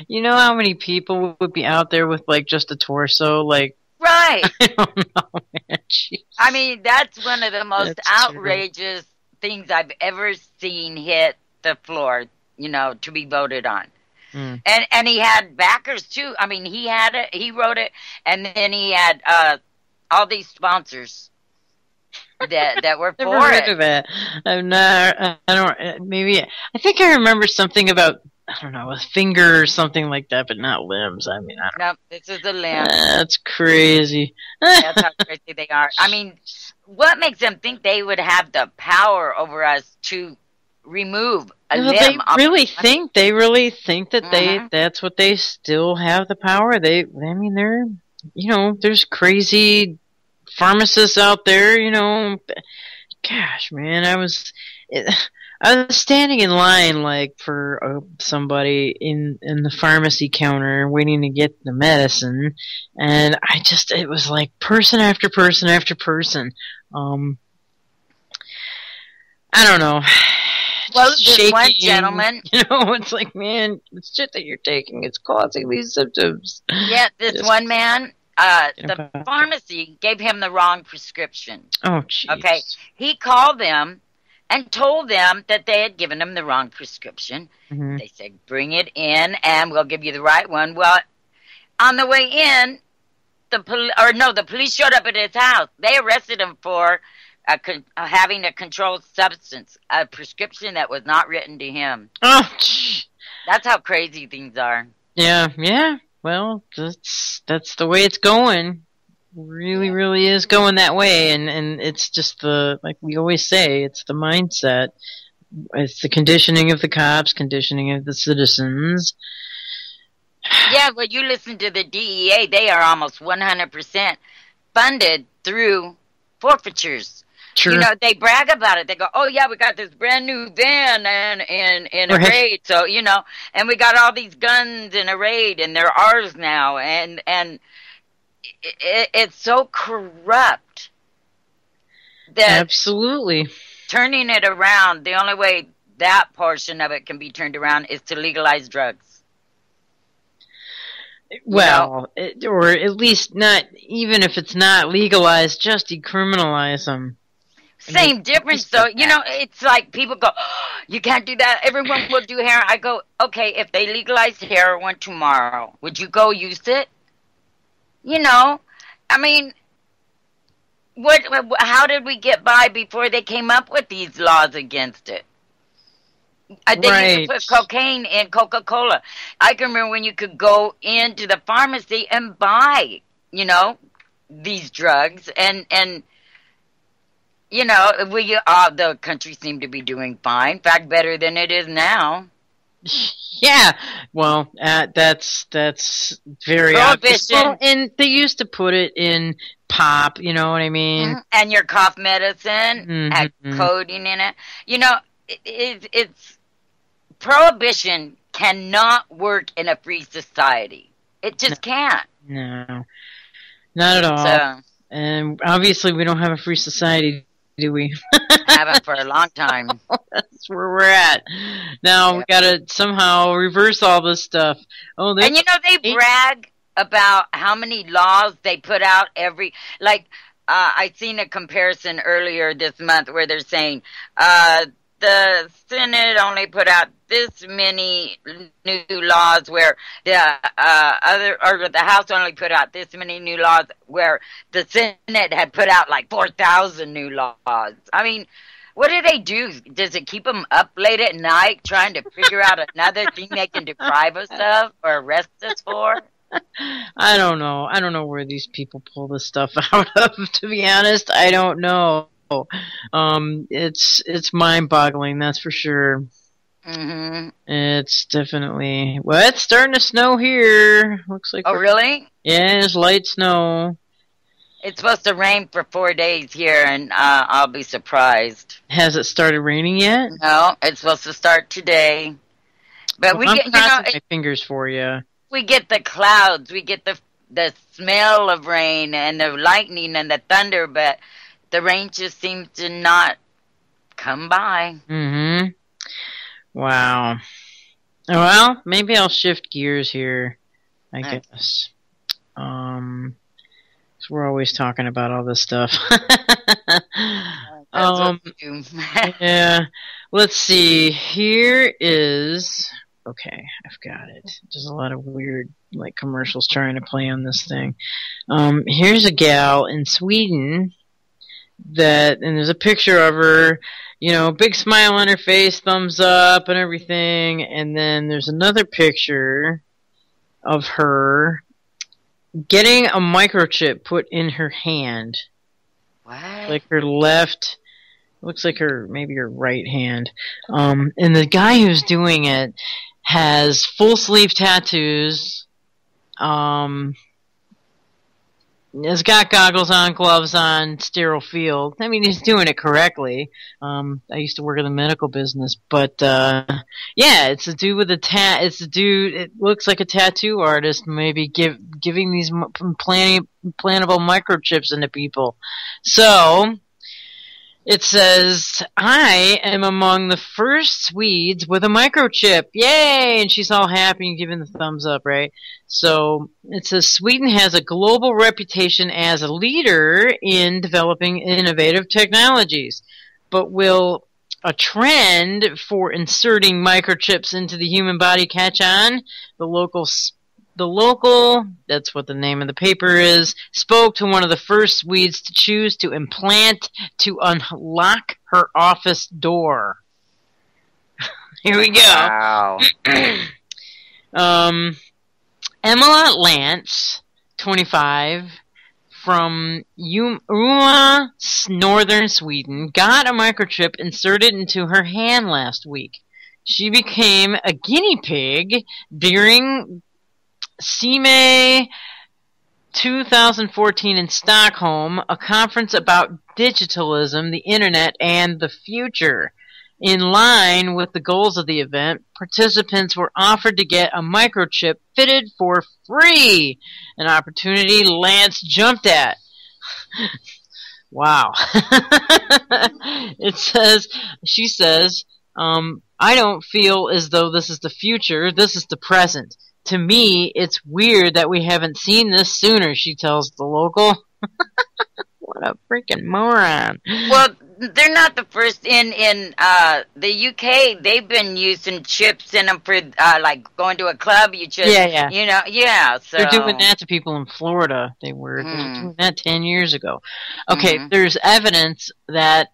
You know how many people would be out there with, like, just a torso? Like, right. I don't know, man. Jeez. I mean, that's one of the most outrageous things I've ever seen hit the floor, you know, to be voted on. Mm. And he had backers, too. I mean, he had it, he wrote it, and then he had all these sponsors that were for Never heard it. of it. I'm not, I don't, maybe, I think I remember something about, I don't know, a finger or something like that, but not limbs. I mean, I don't know. No, this is a limb. That's crazy. That's how crazy they are. I mean, what makes them think they would have the power over us to remove a limb? They really think that that's what they still have the power. I mean, they're, you know, there's crazy pharmacists out there, you know. Gosh, man, I was standing in line, like, for somebody in the pharmacy counter waiting to get the medicine, and it was like person after person after person. I don't know. Well, this one gentleman, you know, it's like, man, the shit that you're taking is causing these symptoms. Yeah, this one man, the pharmacy gave him the wrong prescription. Oh, jeez. Okay, he called them and told them that they had given him the wrong prescription. Mm-hmm. They said, bring it in and we'll give you the right one. Well, on the way in, the police showed up at his house. They arrested him for having a controlled substance, a prescription that was not written to him. Oh, that's how crazy things are. Yeah, yeah. Well, that's the way it's going. Really is going that way, and it's just like we always say, it's the mindset. It's the conditioning of the cops, conditioning of the citizens. Yeah, well, you listen to the DEA, they are almost 100% funded through forfeitures. Sure. You know, they brag about it. They go, oh, yeah, we got this brand new van in a raid. So, you know, and we got all these guns in a raid, and they're ours now. And it's so corrupt that absolutely turning it around, the only way that portion of it can be turned around is to legalize drugs. Well, or at least not, even if it's not legalized, just decriminalize them. Same difference, though. You know, it's like people go, oh, you can't do that. Everyone will do heroin. I go, okay, if they legalized heroin tomorrow, would you go use it? You know, I mean, how did we get by before they came up with these laws against it? They used to put cocaine in Coca-Cola. I can remember when you could go into the pharmacy and buy, you know, these drugs, and you know, the country seemed to be doing fine. In fact, better than it is now. Yeah, well, that's very obvious. Well, and they used to put it in pop, you know what I mean? And your cough medicine had codeine in it. You know, it's prohibition cannot work in a free society. It just can't. No, not at all. So, And obviously, we don't have a free society, do we? haven't for a long time. That's where we're at. Now we gotta somehow reverse all this stuff. Oh, And they brag about how many laws they put out every, like, I seen a comparison earlier this month where they're saying, the Senate only put out this many new laws, where the the House only put out this many new laws, where the Senate had put out like 4,000 new laws. I mean, what do they do? Does it keep them up late at night trying to figure out another thing they can deprive us of or arrest us for? I don't know. I don't know where these people pull this stuff out of, to be honest. I don't know. It's mind-boggling, that's for sure. Mm-hmm. It's definitely... Well, it's starting to snow here. Looks like... Oh, really? Yeah, it's light snow. It's supposed to rain for 4 days here, and I'll be surprised. Has it started raining yet? No, it's supposed to start today. But well, I'm crossing my fingers for you. We get the clouds, we get the smell of rain and the lightning and the thunder, but the rain just seems to not come by. Mm-hmm. Wow. Well, maybe I'll shift gears here, I guess. So we're always talking about all this stuff. Yeah. Let's see. Here is... Okay, I've got it. There's a lot of weird, like, commercials trying to play on this thing. Here's a gal in Sweden and there's a picture of her, big smile on her face, thumbs up and everything, and then there's another picture of her getting a microchip put in her hand. What? Like her left, looks like maybe her right hand. And the guy who's doing it has full sleeve tattoos, has got goggles on, gloves on, sterile field. I mean, he's doing it correctly. I used to work in the medical business, but yeah, it's a dude with it's a dude. It looks like a tattoo artist, maybe giving these implantable microchips into people. So it says, "I am among the first Swedes with a microchip. Yay!" And she's all happy and giving the thumbs up, right? So it says, Sweden has a global reputation as a leader in developing innovative technologies. But will a trend for inserting microchips into the human body catch on? The local, that's what the name of the paper is, spoke to one of the first Swedes to choose to implant to unlock her office door. Here we go. Wow. Emma Lantz, 25, from Umeå, northern Sweden, got a microchip inserted into her hand last week. She became a guinea pig during CMA 2014 in Stockholm, a conference about digitalism, the internet, and the future. In line with the goals of the event, participants were offered to get a microchip fitted for free, an opportunity Lance jumped at. Wow. She says, I don't feel as though this is the future, this is the present. To me, it's weird that we haven't seen this sooner, she tells the local. What a freaking moron. Well, they're not the first in the UK. They've been using chips in them for like going to a club. You just So they're doing that to people in Florida. They were doing that 10 years ago. Okay, there's evidence that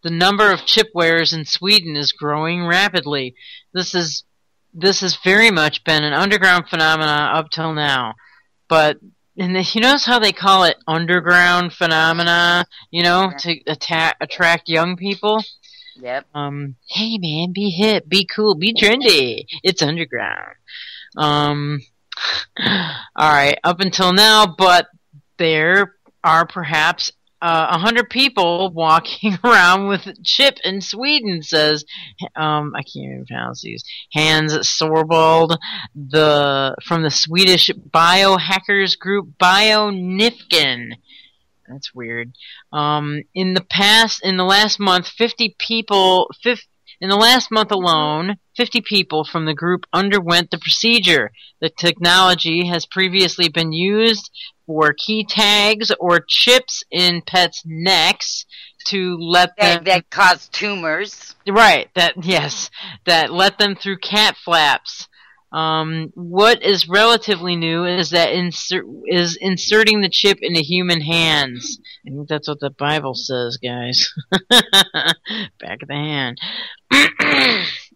the number of chip wearers in Sweden is growing rapidly. This has very much been an underground phenomena up till now, but. And you notice how they call it underground phenomena, to attract young people? Yep. Hey man, be hip, be cool, be trendy. It's underground. Alright, up until now, but there are perhaps 100 people walking around with chip in Sweden, says, I can't even pronounce these, Hans Sorbold, from the Swedish biohackers group BioNifkin. That's weird. In the last month, 50 people, in the last month alone, 50 people from the group underwent the procedure. The technology has previously been used for key tags or chips in pets' necks to let them... That cause tumors. Right, that let them through cat flaps. What is relatively new is that inserting the chip into human hands. I think that's what the Bible says, guys. Back of the hand.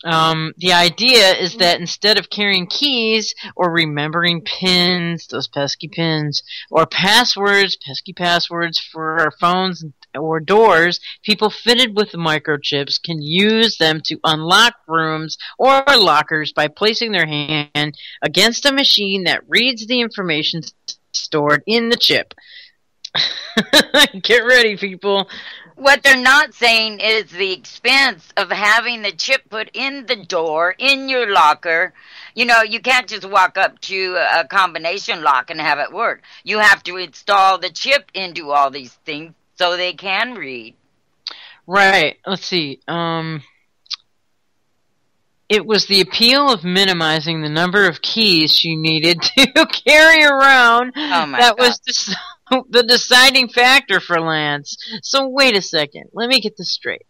The idea is that instead of carrying keys or remembering pins, those pesky pins, or pesky passwords for our phones or doors, people fitted with the microchips can use them to unlock rooms or lockers by placing their hand against a machine that reads the information stored in the chip. Get ready, people. What they're not saying is the expense of having the chip put in the door, in your locker. You know, you can't just walk up to a combination lock and have it work. You have to install the chip into all these things so they can read. Right. Let's see. It was the appeal of minimizing the number of keys she needed to carry around that was the deciding factor for Lance. So wait a second. Let me get this straight.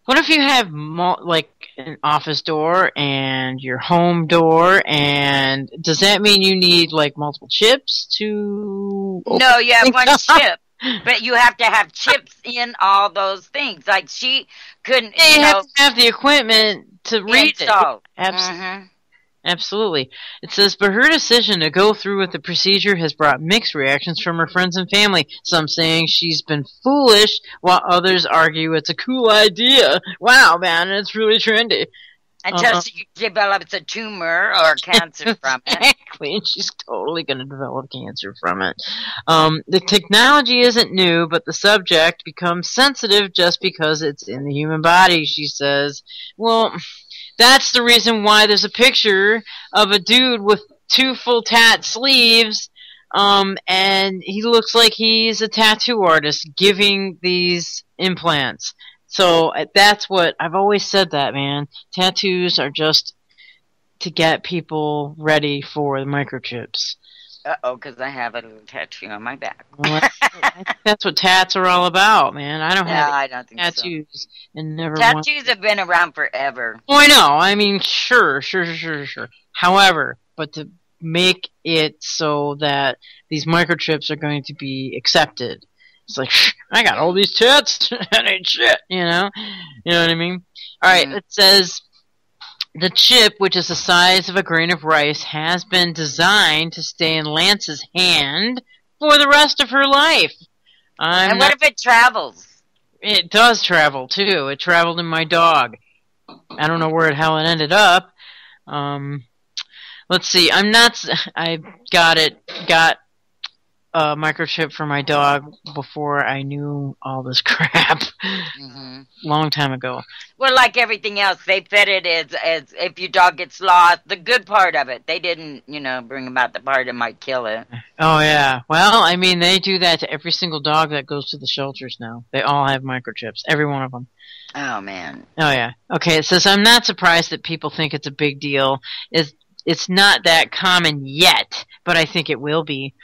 What if you have like an office door and your home door, and does that mean you need like multiple chips to... No, you have one chip. But you have to have chips in all those things. Like she couldn't. They have to have the equipment to read it. Mm-hmm. Absolutely. It says, but her decision to go through with the procedure has brought mixed reactions from her friends and family. Some saying she's been foolish, while others argue it's a cool idea. Wow, man, it's really trendy. Until she develops a tumor or cancer from it. Exactly, and she's totally going to develop cancer from it. The technology isn't new, but the subject becomes sensitive just because it's in the human body, she says. Well, that's the reason why there's a picture of a dude with 2 full tat sleeves, and he looks like he's a tattoo artist giving these implants. So that's what I've always said, that, man. Tattoos are just to get people ready for the microchips. Uh-oh, because I have a little tattoo on my back. Well, that's what tats are all about, man. I don't have tattoos. So. And never tattoos have been around forever. Oh, I know. I mean, sure. However, but to make it so that these microchips are going to be accepted. It's like, I got all these tats, that ain't shit, you know? You know what I mean? Alright, It says, the chip, which is the size of a grain of rice, has been designed to stay in Lance's hand for the rest of her life. And what if it travels? It does travel, too. It traveled in my dog. I don't know where the hell it ended up. Let's see, I got a microchip for my dog before I knew all this crap. Long time ago. Well, like everything else, they fed it as if your dog gets lost, the good part of it. They didn't, bring about the part that might kill it. Oh, yeah. Well, I mean, they do that to every single dog that goes to the shelters now. They all have microchips. Every one of them. Oh, man. Oh, yeah. Okay, it says, I'm not surprised that people think it's a big deal. It's not that common yet, but I think it will be.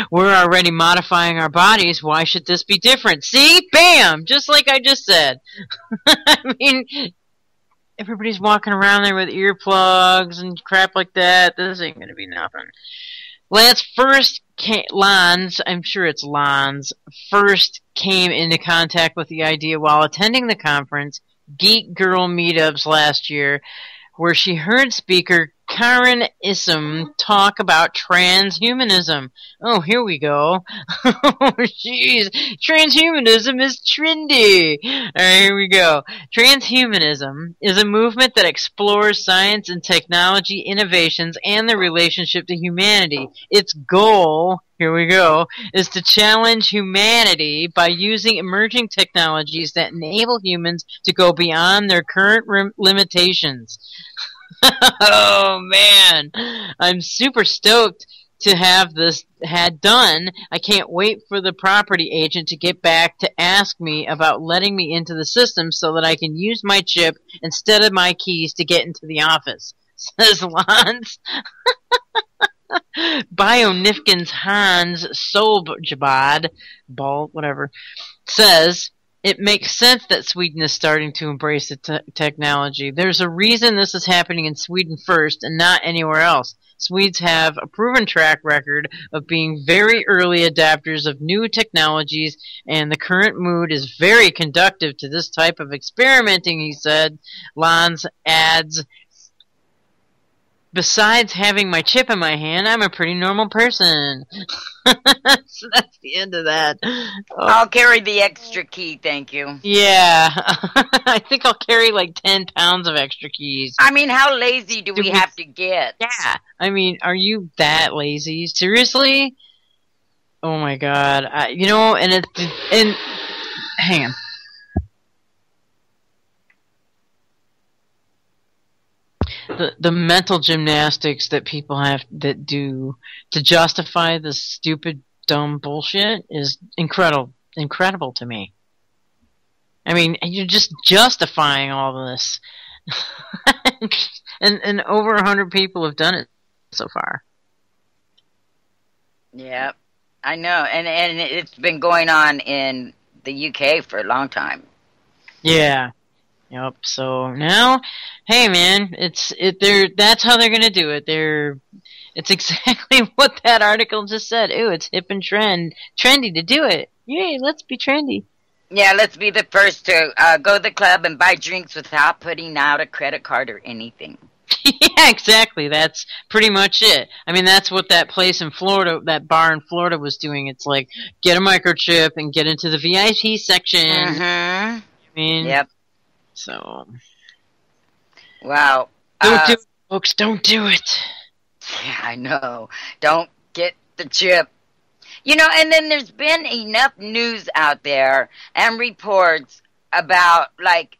We're already modifying our bodies. Why should this be different? See? Bam! Just like I just said. I mean, everybody's walking around there with earplugs and crap like that. This ain't going to be nothing. Lance I'm sure it's Lance, first came into contact with the idea while attending the conference, Geek Girl Meetups last year, where she heard speaker Karen Issam talk about transhumanism. Oh, here we go. Oh, jeez. Transhumanism is trendy. All right, here we go. Transhumanism is a movement that explores science and technology innovations and their relationship to humanity. Its goal, here we go, is to challenge humanity by using emerging technologies that enable humans to go beyond their current limitations. Oh man, I'm super stoked to have this had done. I can't wait for the property agent to get back to ask me about letting me into the system so that I can use my chip instead of my keys to get into the office, says Lance. Bionifkins Hans Solbjabad, whatever, says, it makes sense that Sweden is starting to embrace the technology. There's a reason this is happening in Sweden first and not anywhere else. Swedes have a proven track record of being very early adapters of new technologies, and the current mood is very conducive to this type of experimenting, he said. Lans adds, besides having my chip in my hand, I'm a pretty normal person. So that's the end of that. I'll carry the extra key, thank you. Yeah. I think I'll carry like 10 pounds of extra keys. I mean, how lazy do we have to get? Yeah. I mean, are you that lazy? Seriously? Oh my god. And hang on. The mental gymnastics that people have that do to justify this stupid, dumb bullshit is incredible to me. I mean, you're just justifying all this. and over 100 people have done it so far. Yeah, I know. And it's been going on in the UK for a long time. Yeah. Yep. So now, hey man, that's how they're gonna do it. It's exactly what that article just said. Ooh, it's hip and trendy to do it. Yay, let's be trendy. Yeah, let's be the first to go to the club and buy drinks without putting out a credit card or anything. Yeah, exactly. That's pretty much it. I mean, that's what that place in Florida, that bar in Florida was doing. It's like, get a microchip and get into the VIP section. Mm-hmm. I mean, yep. So, wow. Don't do it, folks. Don't do it. Yeah, I know. Don't get the chip. And then there's been enough news out there and reports about, like,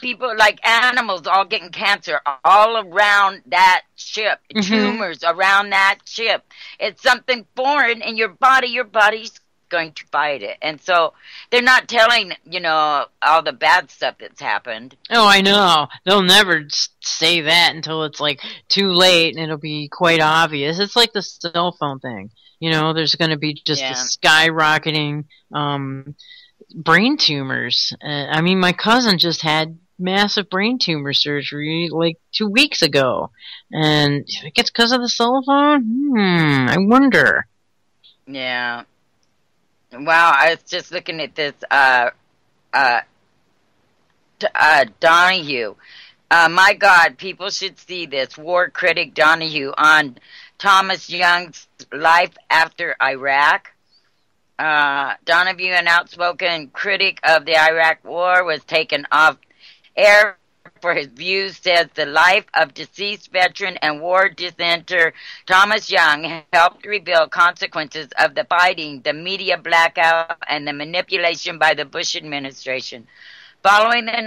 people, like animals all getting cancer all around that chip. Mm-hmm. Tumors around that chip. It's something foreign in your body. Your body's going to fight it. And so they're not telling, all the bad stuff that's happened. Oh, I know. They'll never say that until it's like too late and it'll be quite obvious. It's like the cell phone thing. There's going to be just a skyrocketing brain tumors. I mean, my cousin just had massive brain tumor surgery like 2 weeks ago. And I guess because of the cell phone? I wonder. Yeah. Wow, I was just looking at this Donahue. My God, people should see this. War critic Donahue on Thomas Young's life after Iraq. Donahue, an outspoken critic of the Iraq War, was taken off air for his views, says the life of deceased veteran and war dissenter Thomas Young helped reveal consequences of the fighting, the media blackout, and the manipulation by the Bush administration. Following the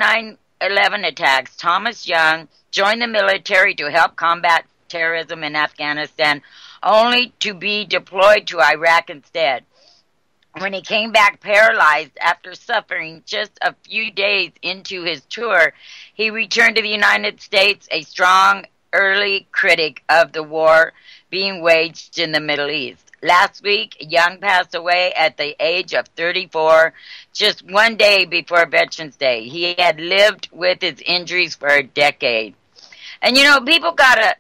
9/11 attacks, Thomas Young joined the military to help combat terrorism in Afghanistan, only to be deployed to Iraq instead. When he came back paralyzed after suffering just a few days into his tour, he returned to the United States, a strong early critic of the war being waged in the Middle East. Last week, Young passed away at the age of 34, just one day before Veterans Day. He had lived with his injuries for a decade. And people gotta,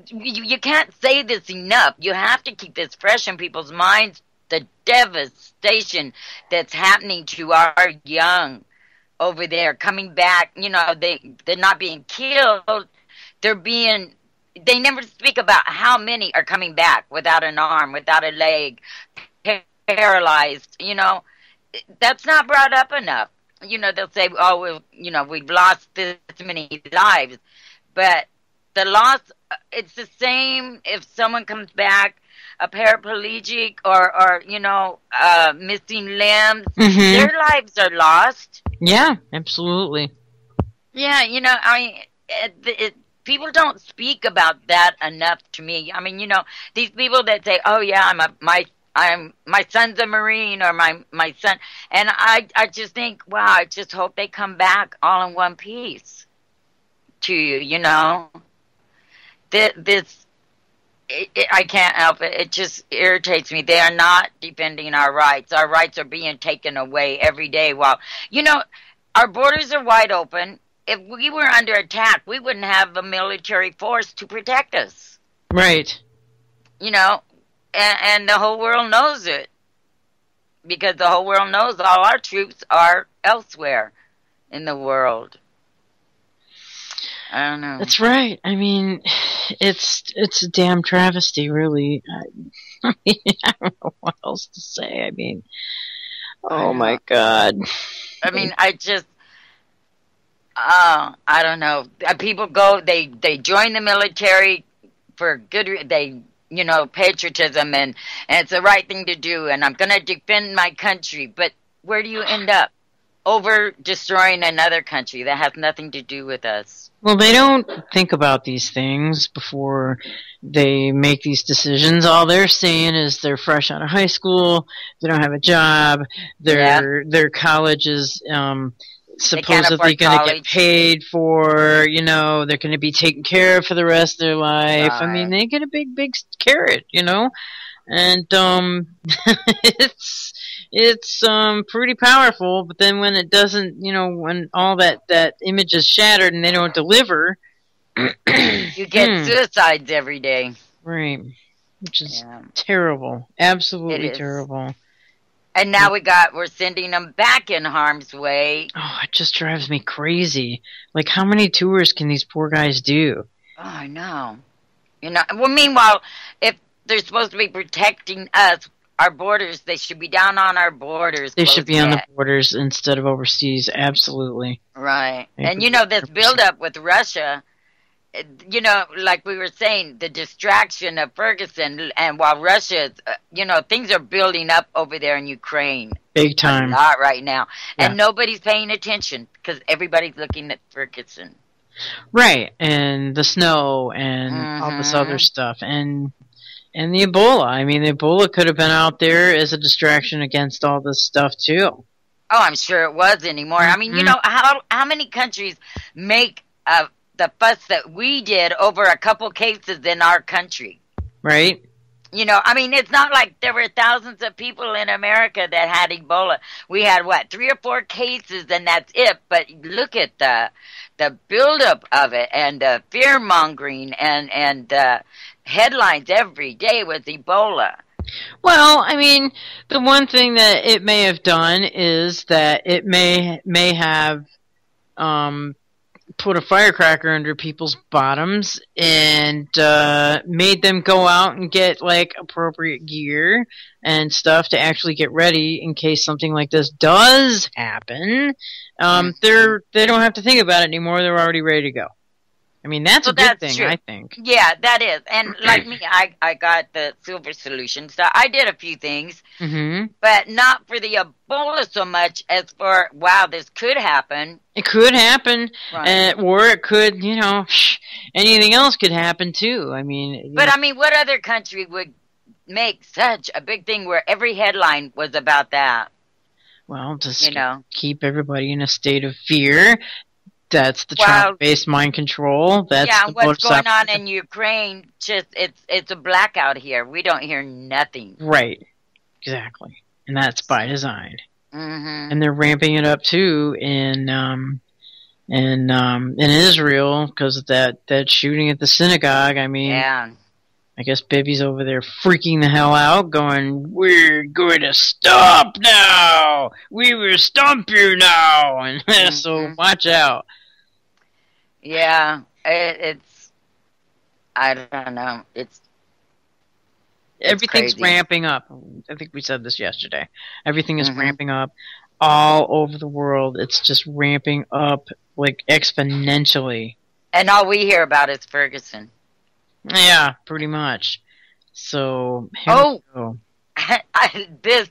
you can't say this enough. You have to keep this fresh in people's minds. The devastation that's happening to our young over there coming back, they're not being killed. they never speak about how many are coming back without an arm, without a leg, paralyzed. That's not brought up enough. They'll say, oh, we've lost this many lives. But the loss, it's the same if someone comes back a paraplegic or missing limbs. Their lives are lost. Yeah, absolutely. Yeah, people don't speak about that enough to me. I mean, these people that say, "Oh yeah, my son's a Marine," or my son, and I just think, wow, I just hope they come back all in one piece to you. I can't help it. It just irritates me. They are not defending our rights. Our rights are being taken away every day. While our borders are wide open. If we were under attack, we wouldn't have a military force to protect us. Right. And the whole world knows it. Because the whole world knows all our troops are elsewhere in the world. I don't know. That's right. I mean, it's a damn travesty, really. I don't know what else to say. I mean, oh my God. I mean, I don't know. People go, they join the military for good, patriotism, and it's the right thing to do, and I'm going to defend my country. But where do you end up? Over destroying another country that has nothing to do with us. Well, they don't think about these things before they make these decisions. All they're seeing is they're fresh out of high school, they don't have a job, their college is supposedly going to get paid for, they're going to be taken care of for the rest of their life. Right. I mean, they get a big carrot, and it's pretty powerful. But then when it doesn't, when all that image is shattered and they don't deliver, you get suicides every day. Right, which is terrible, absolutely terrible. And now we're sending them back in harm's way. Oh, it just drives me crazy. Like, how many tours can these poor guys do? Oh, I know. Well, meanwhile, if they're supposed to be protecting us, our borders, they should be down on our borders. They should be on the borders instead of overseas, absolutely. Right. And, this buildup with Russia, like we were saying, the distraction of Ferguson, and while Russia, things are building up over there in Ukraine. Big time. A lot right now. Yeah. And nobody's paying attention because everybody's looking at Ferguson. Right. And the snow and all this other stuff. And the Ebola. I mean, the Ebola could have been out there as a distraction against all this stuff, too. Oh, I'm sure it was anymore. I mean, how many countries make the fuss that we did over a couple cases in our country? Right. I mean, it's not like there were thousands of people in America that had Ebola. We had, 3 or 4 cases, and that's it. But look at the buildup of it, and the fear-mongering, and headlines every day with Ebola. Well, I mean, the one thing that it may have done is that it may have put a firecracker under people's bottoms and made them go out and get appropriate gear and stuff to actually get ready in case something like this does happen. They don't have to think about it anymore. They're already ready to go. I mean, that's a good thing, true. I think. Yeah, that is. And like me, I got the silver solution. So I did a few things, but not for the Ebola so much as for, wow, this could happen. It could happen, right. Or it could, anything else could happen too. I mean, but I mean, what other country would make such a big thing where every headline was about that? Well, just keep everybody in a state of fear. That's the child-based mind control. That's what's going on in Ukraine, just it's a blackout here. We don't hear nothing. Right, exactly, and that's by design. And they're ramping it up too in Israel because of that shooting at the synagogue. I mean, I guess Bibi's over there freaking the hell out, going, "We're going to stop now. We will stomp you now," and so watch out. Yeah, it's I don't know. It's Everything's crazy. ramping up. I think we said this yesterday. Everything is Mhm. ramping up all over the world. It's just ramping up like exponentially. And all we hear about is Ferguson. Yeah, pretty much. So here Oh, we go.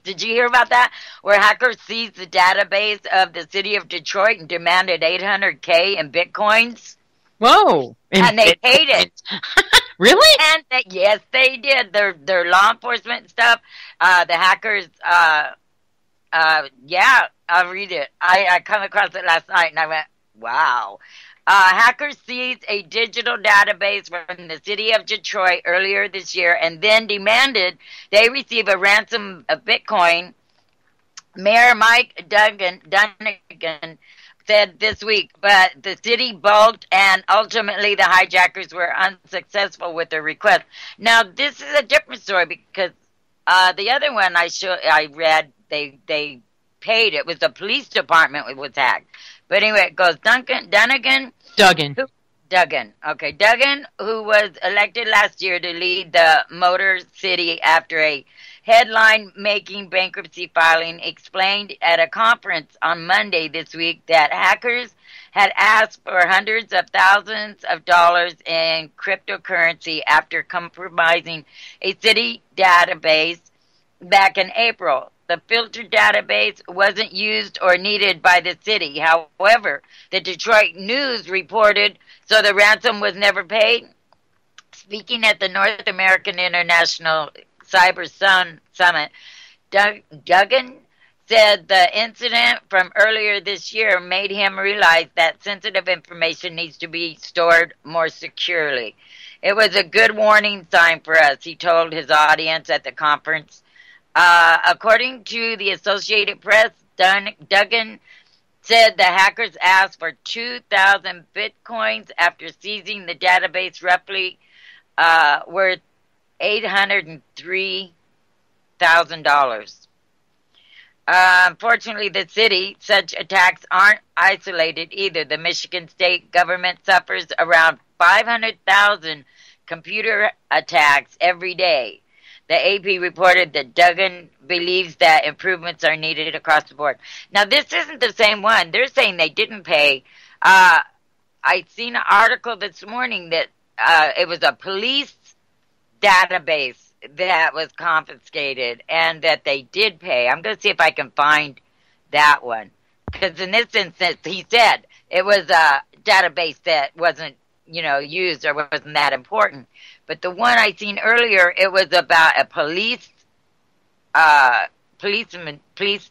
did you hear about that? Where hackers seized the database of the city of Detroit and demanded $800K in bitcoins, Whoa! and they paid it. Really? And yes, they did. Their law enforcement stuff. The hackers. Yeah, I'll read it. I come across it last night, and I went, wow. Hackers seized a digital database from the city of Detroit earlier this year and then demanded they receive a ransom of Bitcoin. Mayor Mike Dunnigan said this week, but the city balked and ultimately the hijackers were unsuccessful with their request. Now, this is a different story because the other one I read, they paid. It was the police department was hacked. But anyway, it goes Duggan. Okay, Duggan, who was elected last year to lead the Motor City after a headline-making bankruptcy filing, explained at a conference on Monday this week that hackers had asked for hundreds of thousands of dollars in cryptocurrency after compromising a city database back in April. The filtered database wasn't used or needed by the city. However, the Detroit News reported, so the ransom was never paid. Speaking at the North American International Cyber Summit, Duggan said the incident from earlier this year made him realize that sensitive information needs to be stored more securely. It was a good warning sign for us, he told his audience at the conference. According to the Associated Press, Duggan said the hackers asked for 2,000 bitcoins after seizing the database, roughly worth $803,000. Unfortunately, the city, such attacks aren't isolated either. The Michigan state government suffers around 500,000 computer attacks every day. The AP reported that Duggan believes that improvements are needed across the board. Now, this isn't the same one. They're saying they didn't pay. I seen an article this morning that it was a police database that was confiscated and that they did pay. I'm going to see if I can find that one. Because in this instance, he said it was a database that wasn't, used or wasn't that important. But the one I seen earlier, it was about a police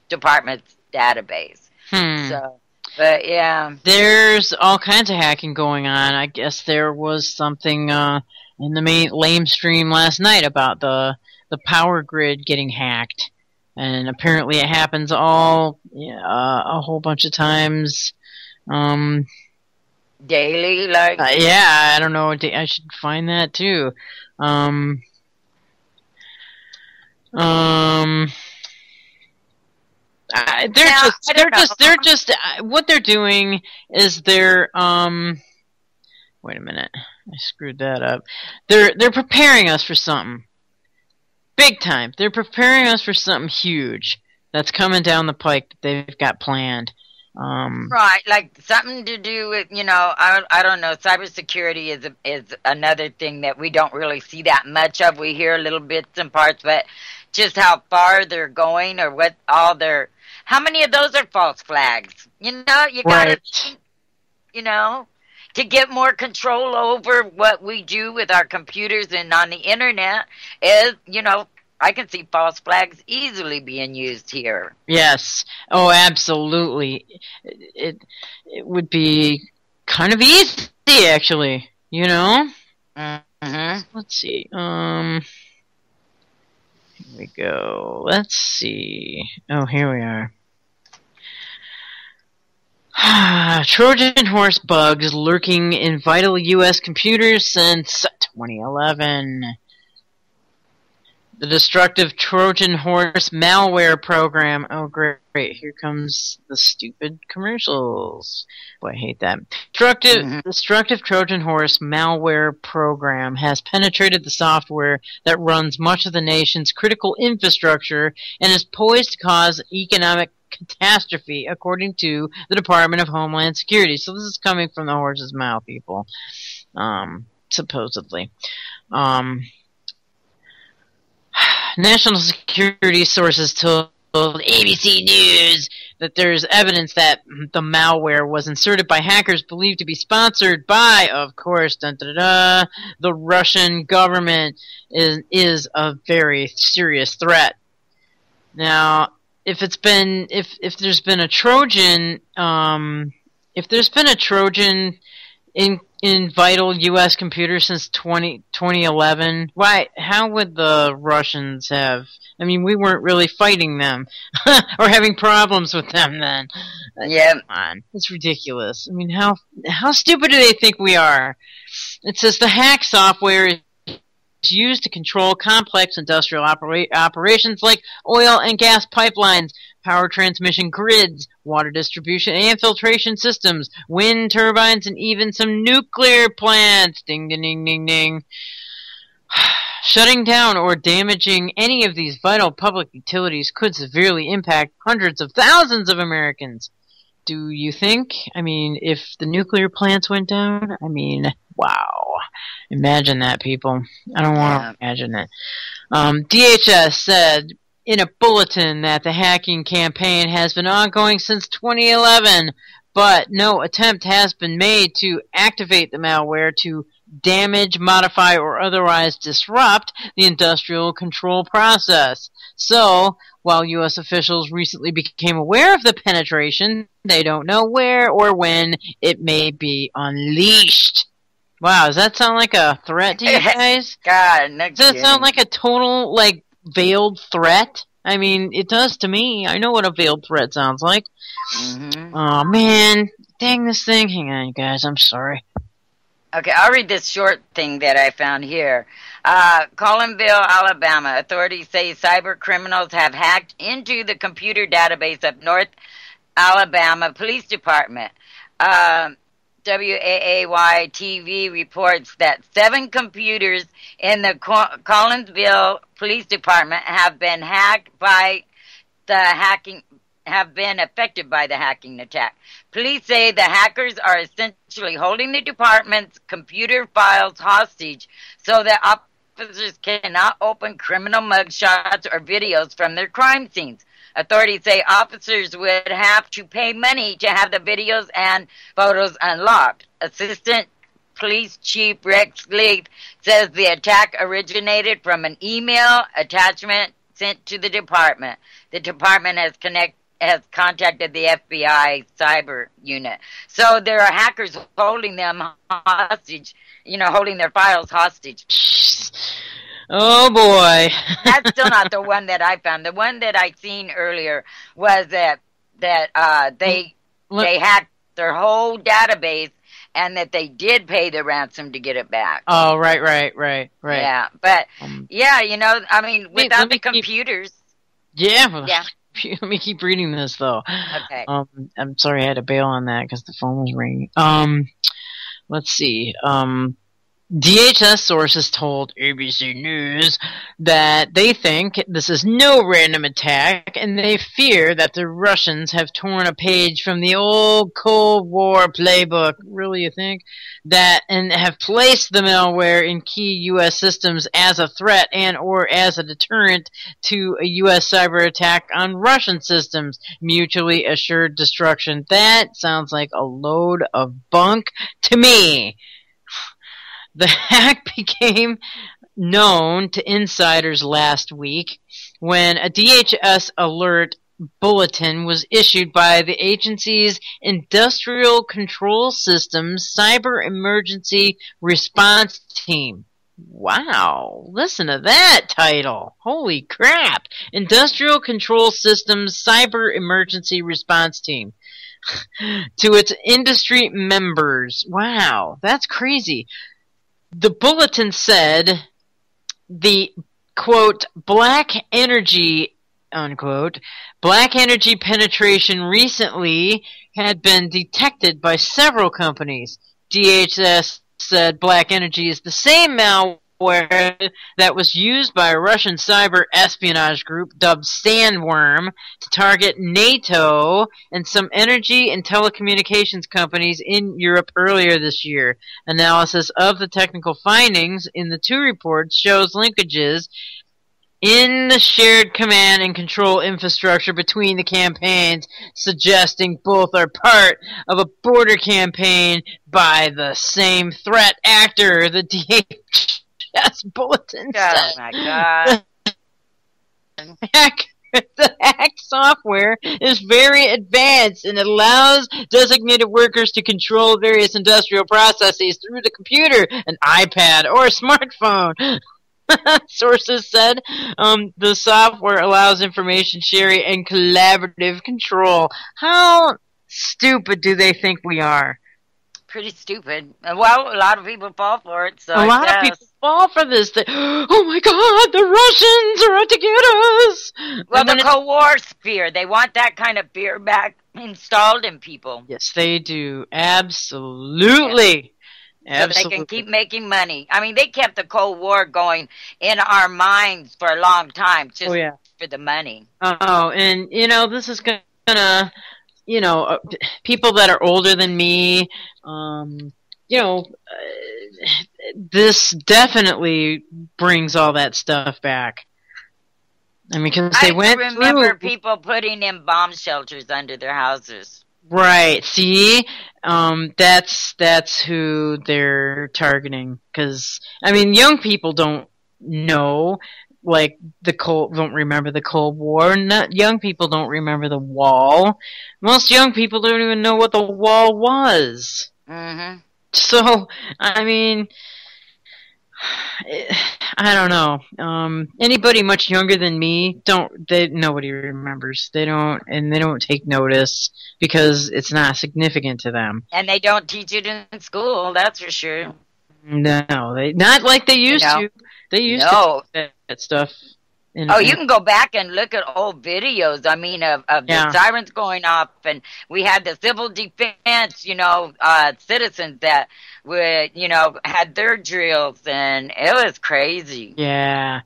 department's database. So, but yeah, there's all kinds of hacking going on. I guess there was something in the main stream last night about the power grid getting hacked, and apparently it happens a whole bunch of times. Daily, like yeah, I don't know. I should find that too. They're just what they're doing is they're wait a minute, I screwed that up. They're preparing us for something big time. They're preparing us for something huge that's coming down the pike that they've got planned. Right, like something to do with, I don't know, cybersecurity is another thing that we don't really see that much of. We hear little bits and parts, but just how far they're going or what all their, how many of those are false flags? You gotta, to get more control over what we do with our computers and on the internet is, I can see false flags easily being used here. Yes. Oh, absolutely. It would be kind of easy, actually. Mm-hmm. Let's see. Here we go. Let's see. Oh, here we are. Trojan horse bugs lurking in vital U.S. computers since 2011. The destructive Trojan horse malware program. Oh, great. Here comes the stupid commercials. Boy, I hate that. Destructive Trojan horse malware program has penetrated the software that runs much of the nation's critical infrastructure and is poised to cause economic catastrophe, according to the Department of Homeland Security. So this is coming from the horse's mouth, people. Supposedly. National security sources told ABC News that there's evidence that the malware was inserted by hackers believed to be sponsored by, of course, the Russian government is a very serious threat. Now, if there's been a Trojan, in vital U.S. computers since 2011, why? How would the Russians have? I mean, we weren't really fighting them or having problems with them then. Yeah, come on, it's ridiculous. I mean, how stupid do they think we are? It says the hack software is used to control complex industrial operations like oil and gas pipelines, power transmission grids, water distribution and filtration systems, wind turbines, and even some nuclear plants. Ding, ding, ding, ding, ding. Shutting down or damaging any of these vital public utilities could severely impact hundreds of thousands of Americans. Do you think? I mean, if the nuclear plants went down, I mean, wow. Imagine that, people. I don't want to imagine that. DHS said in a bulletin that the hacking campaign has been ongoing since 2011, but no attempt has been made to activate the malware to damage, modify, or otherwise disrupt the industrial control process. So, while U.S. officials recently became aware of the penetration, they don't know where or when it may be unleashed. Wow, does that sound like a threat to you guys? God, no Does that sound like a total, veiled threat? I mean, it does to me. I know what a veiled threat sounds like. Mm-hmm. Oh, man. Dang this thing. Hang on, you guys. I'm sorry. Okay, I'll read this short thing that I found here. Collinville, Alabama. Authorities say cyber criminals have hacked into the computer database of North Alabama Police Department. WAAY TV reports that 7 computers in the Collinsville Police Department have been affected by the hacking attack. Police say the hackers are essentially holding the department's computer files hostage so that officers cannot open criminal mugshots or videos from their crime scenes. Authorities say officers would have to pay money to have the videos and photos unlocked. Assistant Police Chief Rex Leith says the attack originated from an email attachment sent to the department. The department has contacted the FBI cyber unit. So there are hackers holding them hostage, holding their files hostage. Oh boy. That's still not the one that I found. The one that I seen earlier was that they hacked their whole database and that they did pay the ransom to get it back. Oh, right. Yeah, but I mean, without the computers. Yeah. Let me keep reading this, though. Okay. I'm sorry I had to bail on that because the phone was ringing. Let's see. DHS sources told ABC News that they think this is no random attack, and they fear that the Russians have torn a page from the old Cold War playbook, really, you think? And have placed the malware in key U.S. systems as a threat and or as a deterrent to a U.S. cyber attack on Russian systems. Mutually assured destruction. That sounds like a load of bunk to me. The hack became known to insiders last week when a DHS alert bulletin was issued by the agency's Industrial Control Systems Cyber Emergency Response Team. Wow, listen to that title. Holy crap. Industrial Control Systems Cyber Emergency Response Team. To its industry members. Wow, that's crazy. The bulletin said the quote, black energy, unquote, black energy penetration recently had been detected by several companies. DHS said black energy is the same malware that was used by a Russian cyber espionage group dubbed Sandworm to target NATO and some energy and telecommunications companies in Europe earlier this year. Analysis of the technical findings in the two reports shows linkages in the shared command and control infrastructure between the campaigns, suggesting both are part of a border campaign by the same threat actor, the DHS bulletin said. Oh my God. The hacked software is very advanced and allows designated workers to control various industrial processes through the computer, an iPad, or a smartphone. Sources said the software allows information sharing and collaborative control. How stupid do they think we are? Pretty stupid. Well, a lot of people fall for it. So a lot of people fall for this. Oh my God, the Russians are out to get us. Well, the Cold War fear. They want that kind of fear back installed in people. Yes, they do. Absolutely. Yes. So they can keep making money. I mean, they kept the Cold War going in our minds for a long time just for the money. Oh, and, this is going to, people that are older than me, this definitely brings all that stuff back. I mean, because they went through... I remember people putting in bomb shelters under their houses. Right. See, that's who they're targeting. Because I mean, young people don't know, like don't remember the Cold War. Young people don't remember the Wall. Most young people don't even know what the Wall was. Mm-hmm. So, I mean, I don't know. Anybody much younger than me nobody remembers. They don't take notice because it's not significant to them. And they don't teach it in school, that's for sure. No, not like they used to. They used to teach that stuff. You can go back and look at old videos, I mean, of the sirens going off, and we had the civil defense, citizens that would, had their drills, and it was crazy. Yeah,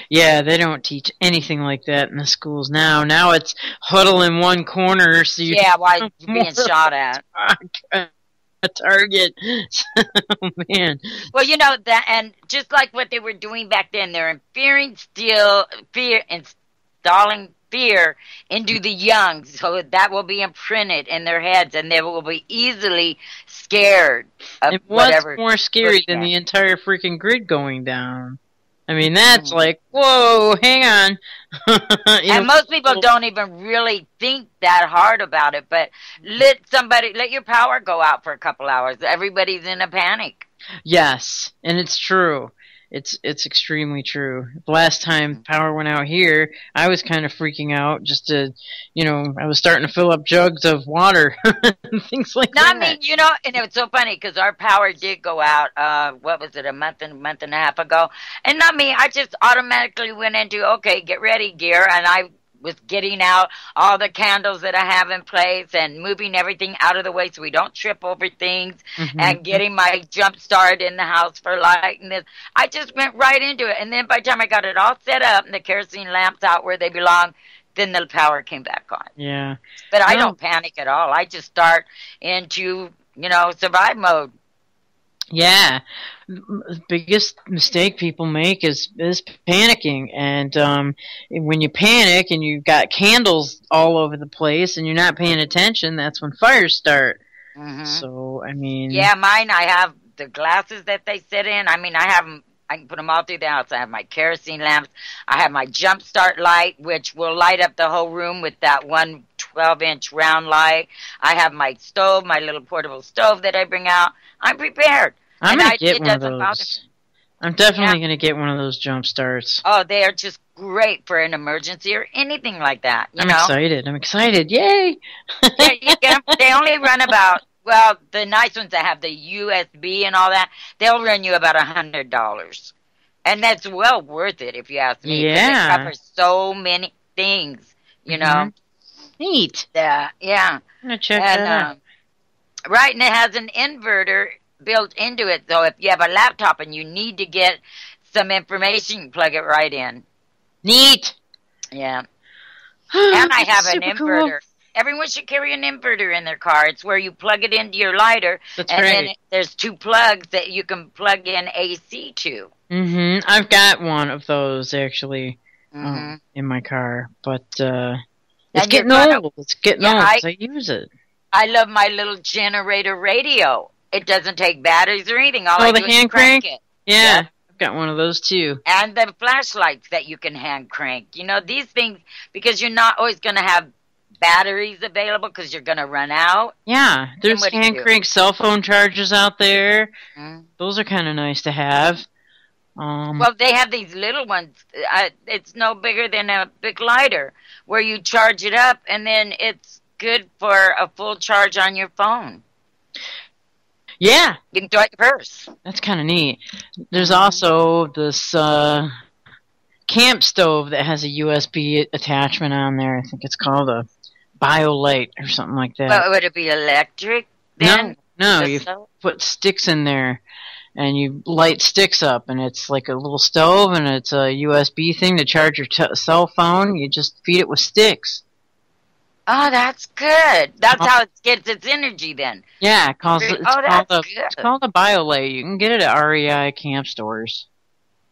they don't teach anything like that in the schools now. Now it's huddle in one corner so you while you're being shot at. A target. Oh man. Well, that, and just like what they were doing back then, they're installing fear into the young, so that will be imprinted in their heads, and they will be easily scared of whatever. What's more scary than the entire freaking grid going down? I mean, that's like, whoa, hang on. And most people don't even really think that hard about it, but let your power go out for a couple hours. Everybody's in a panic. Yes, and it's true. It's extremely true. The last time power went out here, I was kind of freaking out just to, I was starting to fill up jugs of water and things like that. I mean, and it was so funny because our power did go out, what was it, a month and a half ago. And I just automatically went into, okay, get ready gear, and I was getting out all the candles that I have in place and moving everything out of the way so we don't trip over things, and getting my jump start in the house for light and this. I just went right into it. And then by the time I got it all set up and the kerosene lamps out where they belong, then the power came back on. Yeah. But I don't panic at all. I just start into, survive mode. Yeah, biggest mistake people make is panicking, and when you panic and you've got candles all over the place and you're not paying attention, that's when fires start. So I mean, mine. I have the glasses that they sit in. I mean, I can put them all through the house. I have my kerosene lamps. I have my jump start light, which will light up the whole room with that 12-inch round light. I have my stove, my little portable stove that I bring out. I'm prepared. I'm going to get one of those. I'm definitely going to get one of those jump starts. Oh, they are just great for an emergency or anything like that. I'm excited. Yay! They only run about, the nice ones that have the USB and all that, they'll run you about $100. And that's well worth it, if you ask me, because it Yeah. covers so many things, you know. Neat. Yeah. I'm gonna check And that out. right, and it has an inverter built into it. So if you have a laptop and you need to get some information, you plug it right in. Neat. Yeah. And I have an Super cool. inverter. Everyone should carry an inverter in their car. It's where you plug it into your lighter, That's and right. then there's 2 plugs that you can plug in AC to. I've got one of those actually Mm-hmm. in my car, but it's And getting old. It's getting old 'cause I use it. I love my little generator radio. It doesn't take batteries or anything. All I the do hand is crank it. Yeah, Yep. I've got one of those too. And the flashlights that you can hand crank. You know, these things, because you're not always going to have batteries available because you're going to run out. Yeah, there's what do you hand do? crank cell phone chargers out there. Mm. Those are kind of nice to have. Well, they have these little ones. It's no bigger than a big lighter where you charge it up, and then it's good for a full charge on your phone. Yeah, You can throw it in your purse. that's kind of neat. There's also this camp stove that has a USB attachment on there. I think it's called a BioLite or something like that. But would it be electric then? No, The you stove? put sticks in there and you light sticks up, and it's like a little stove, and it's a USB thing to charge your cell phone. You just feed it with sticks. Oh, that's good. That's how it gets its energy then. Yeah, it's that's called a BioLite. You can get it at REI camp stores.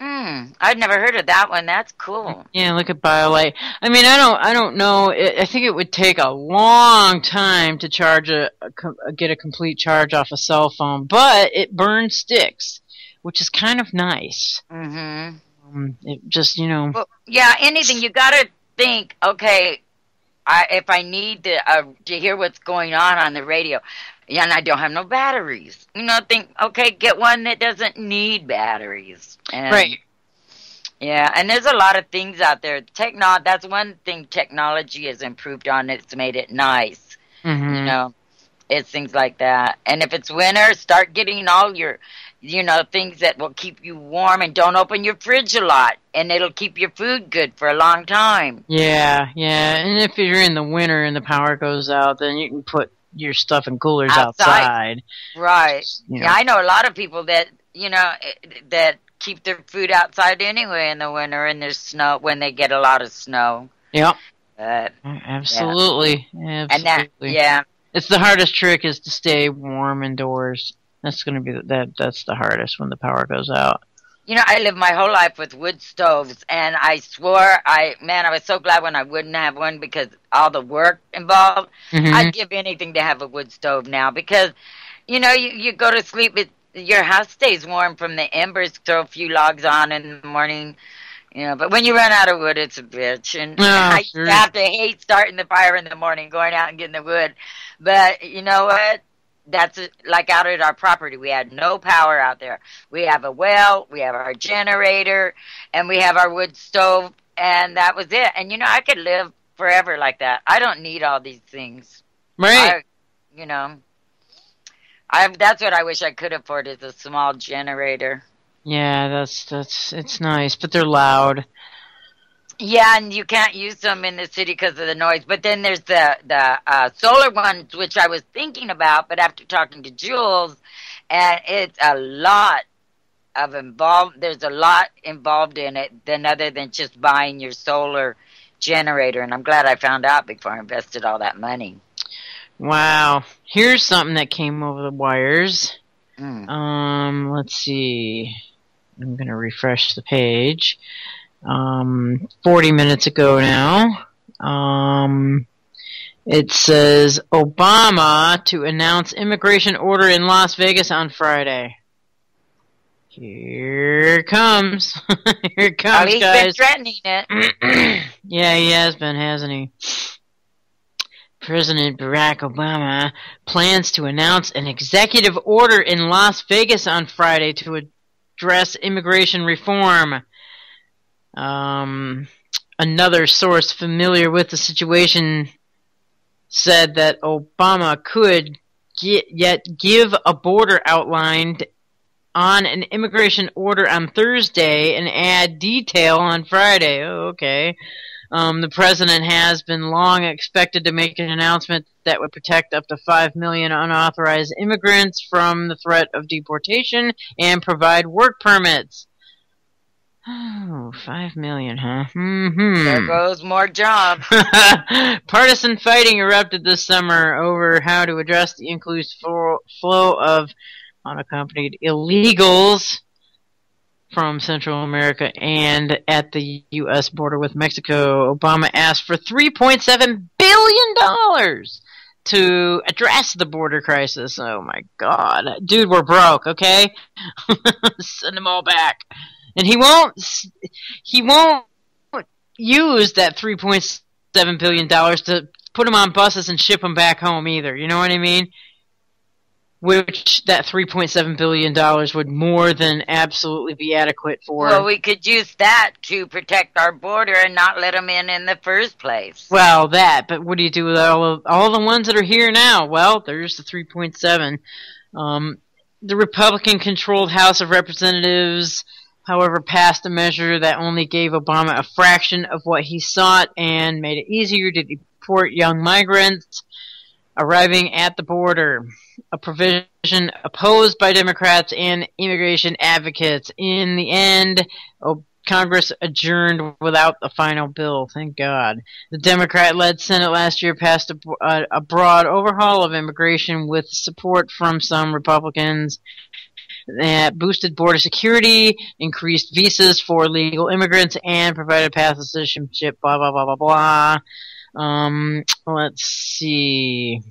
I'd never heard of that one. That's cool. Yeah, look at BioLite. I mean, I don't know. I think it would take a long time to charge get a complete charge off a cell phone, but it burns sticks, which is kind of nice. It just, Well, yeah, anything you got to think. Okay, if I need to hear what's going on the radio, and I don't have no batteries, think, okay, get one that doesn't need batteries. And, right. Yeah, and there's a lot of things out there. That's one thing technology has improved on. It's made it nice. It's things like that. And if it's winter, start getting all your, things that will keep you warm, and don't open your fridge a lot, and it'll keep your food good for a long time. Yeah. And if you're in the winter and the power goes out, then you can put your stuff in coolers outside. Right. Yeah, I know a lot of people that, that keep their food outside anyway in the winter, and there's snow when they get a lot of snow. Yep. Absolutely. Yeah. Absolutely. And it's the hardest trick is to stay warm indoors. That's going to be that's the hardest when the power goes out. I lived my whole life with wood stoves, and I swore, I was so glad when I wouldn't have one because all the work involved. I'd give anything to have a wood stove now because, you go to sleep, your house stays warm from the embers, throw a few logs on in the morning, but when you run out of wood, it's a bitch. And I used to have to hate starting the fire in the morning, going out and getting the wood. But you know what? That's like out at our property. We had no power out there. We have a well, we have our generator, and we have our wood stove, and that was it. And I could live forever like that. I don't need all these things. Right. That's what I wish I could afford, is a small generator. Yeah, it's nice, but they're loud. Yeah, and you can't use them in the city because of the noise. But then there's the solar ones, which I was thinking about, but after talking to Jules, and it's a lot there's a lot involved in it other than just buying your solar generator. And I'm glad I found out before I invested all that money. Wow. Here's something that came over the wires. Let's see. I'm going to refresh the page. 40 minutes ago now. It says Obama to announce immigration order in Las Vegas on Friday. Here it comes. Here it comes, he's guys. Been threatening it. Yeah, he has been, hasn't he? President Barack Obama plans to announce an executive order in Las Vegas on Friday to address immigration reform. Another source familiar with the situation said that Obama could yet give a border outlined on an immigration order on Thursday and add detail on Friday. Oh, okay. The president has been long expected to make an announcement that would protect up to 5 million unauthorized immigrants from the threat of deportation and provide work permits. Oh, 5 million, huh? Mm-hmm. There goes more jobs. Partisan fighting erupted this summer over how to address the increased flow of unaccompanied illegals from Central America and at the U.S. border with Mexico. Obama asked for $3.7 billion to address the border crisis. Oh my God. Dude, we're broke, okay? Send them all back. And he won't use that $3.7 billion to put them on buses and ship them back home either. You know what I mean? Which that $3.7 billion would more than absolutely be adequate for. Well, we could use that to protect our border and not let them in the first place. Well, that, but what do you do with all the ones that are here now? Well, there's the 3.7. The Republican-controlled House of Representatives, however, passed a measure that only gave Obama a fraction of what he sought and made it easier to deport young migrants arriving at the border, a provision opposed by Democrats and immigration advocates. In the end, Congress adjourned without a final bill. Thank God. The Democrat-led Senate last year passed a broad overhaul of immigration with support from some Republicans that boosted border security, increased visas for legal immigrants, and provided path to citizenship, blah, blah, blah, blah, blah. Let's see.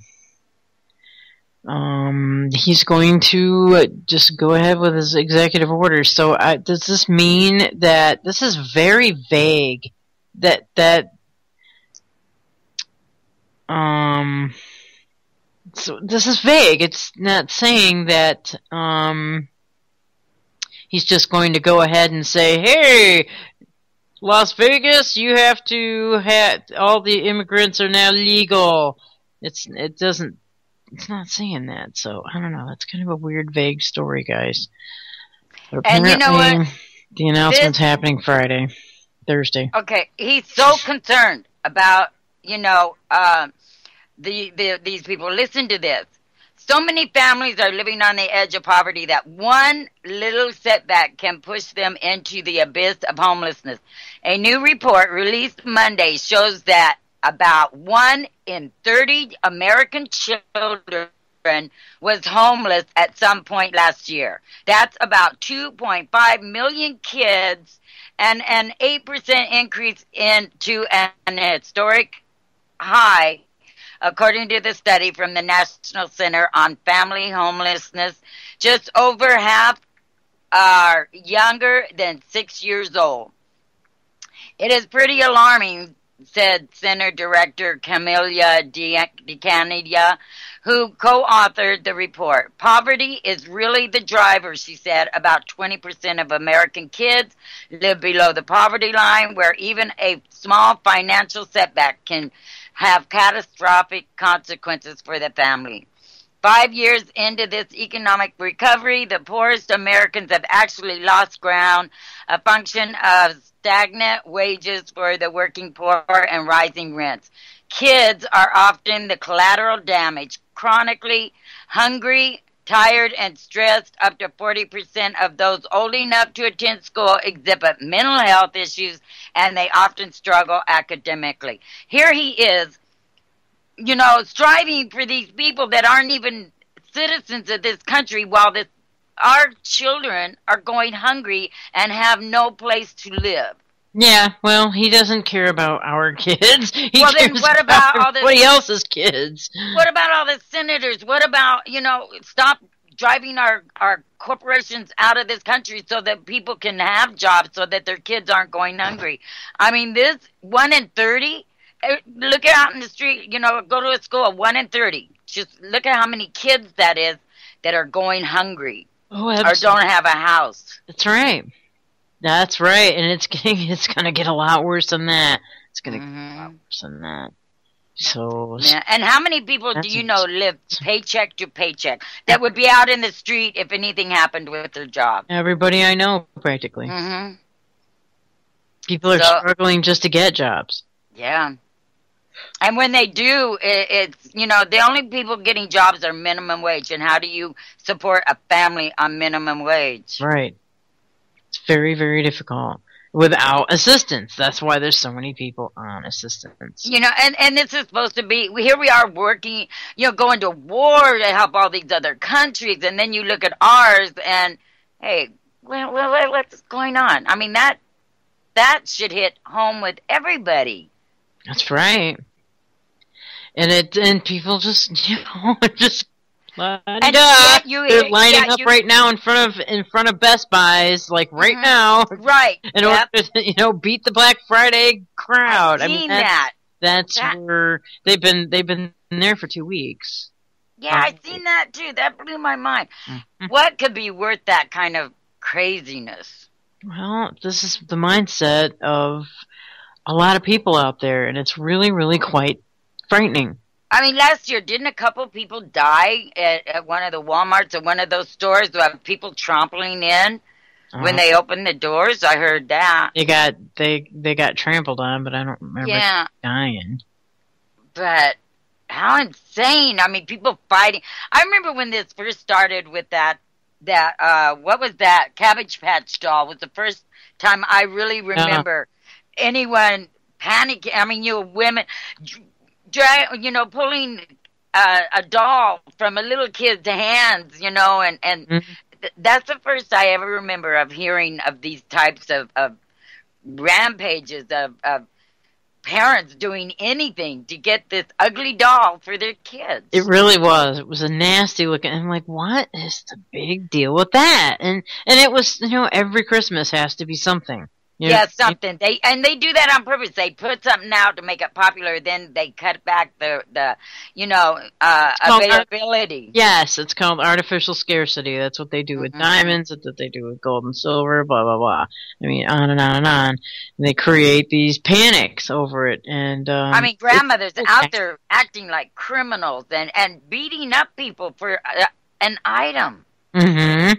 He's going to just go ahead with his executive orders. So does this mean that this is very vague? So this is vague. It's not saying that he's just going to go ahead and say, "Hey, Las Vegas, you have to have all the immigrants are now legal." It's not saying that. So I don't know. That's kind of a weird, vague story, guys. But and you know what? The announcement's happening Thursday. Okay, he's so concerned about these people. Listen to this. So many families are living on the edge of poverty that one little setback can push them into the abyss of homelessness. A new report released Monday shows that about 1 in 30 American children was homeless at some point last year. That's about 2.5 million kids and an 8% increase into an historic high, according to the study from the National Center on Family Homelessness. Just over half are younger than 6 years old. It is pretty alarming, said Center Director Camilla DeCandia, who co-authored the report. Poverty is really the driver, she said. About 20% of American kids live below the poverty line, where even a small financial setback can have catastrophic consequences for the family. 5 years into this economic recovery, the poorest Americans have actually lost ground, a function of stagnant wages for the working poor and rising rents. Kids are often the collateral damage. Chronically hungry, tired, and stressed, up to 40% of those old enough to attend school exhibit mental health issues, and they often struggle academically. Here he is, striving for these people that aren't even citizens of this country, while our children are going hungry and have no place to live. Yeah, well, he doesn't care about our kids. He well, cares then what about all this? Everybody else's kids? What about all the senators? What about, stop driving our corporations out of this country so that people can have jobs, so that their kids aren't going hungry? I mean, this 1 in 30, look out in the street, go to a school, 1 in 30. Just look at how many kids that is that are going hungry or don't have a house. That's right. That's right, and it's going to get a lot worse than that. It's going to get a lot worse than that. So, yeah. And how many people do you know live paycheck to paycheck that would be out in the street if anything happened with their job? everybody I know, practically. Mm-hmm. People are struggling just to get jobs. Yeah. And when they do, it's, the only people getting jobs are minimum wage. And how do you support a family on minimum wage? Right. It's very, very difficult without assistance. That's why there's so many people on assistance. And this is supposed to be, here we are working, going to war to help all these other countries. And then you look at ours and, hey, well, what's going on? I mean, that should hit home with everybody. That's right. And people just, just they're lining up right now in front of Best Buys, like right now, right? In order to beat the Black Friday crowd. I've seen that. That's where they've been there for 2 weeks. Yeah, I've seen that too. That blew my mind. Mm-hmm. What could be worth that kind of craziness? Well, this is the mindset of a lot of people out there, and it's really, really quite frightening. I mean, last year, didn't a couple people die at one of the Walmarts or one of those stores with people trampling in when they opened the doors? I heard that. They got trampled on, but I don't remember dying. But how insane. I mean, people fighting. I remember when this first started with that what was that? Cabbage Patch doll was the first time I really remember anyone panicking. I mean, women pulling a doll from a little kid's hands, and that's the first I ever remember of hearing of these types of rampages of parents doing anything to get this ugly doll for their kids. It really was. It was a nasty looking. I'm like, what is the big deal with that? And it was, every Christmas has to be something. Something. They do that on purpose. They put something out to make it popular, then they cut back the availability. Yes, it's called artificial scarcity. That's what they do with diamonds. That's what they do with gold and silver. Blah blah blah. I mean, on and on and on. And they create these panics over it. And I mean, grandmothers out there acting like criminals and beating up people for an item. Mm-hmm.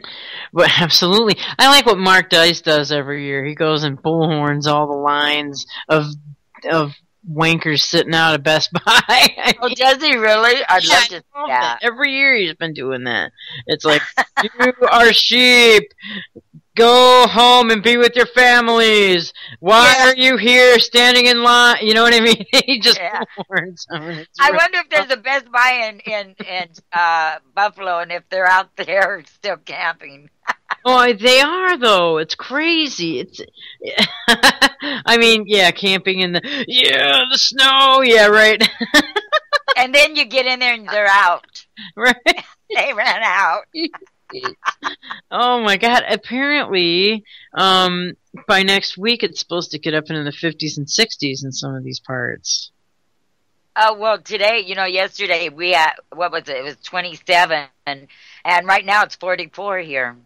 But absolutely. I like what Mark Dice does every year. He goes and bullhorns all the lines of wankers sitting out at Best Buy. Oh, does he really? I'd love to see that. Every year he's been doing that. It's like, you are sheep. Go home and be with your families. Why are you here standing in line? You know what I mean? He just warns them. I wonder if there's a Best Buy in Buffalo and if they're out there still camping. Oh, they are though. It's crazy. It's. I mean, camping in the snow. Yeah, right. And then you get in there and they're out. Right. They ran out. Oh my God! Apparently, by next week it's supposed to get up into the 50s and 60s in some of these parts. Oh well, today, yesterday we had what was it? It was 27, and right now it's 44 here.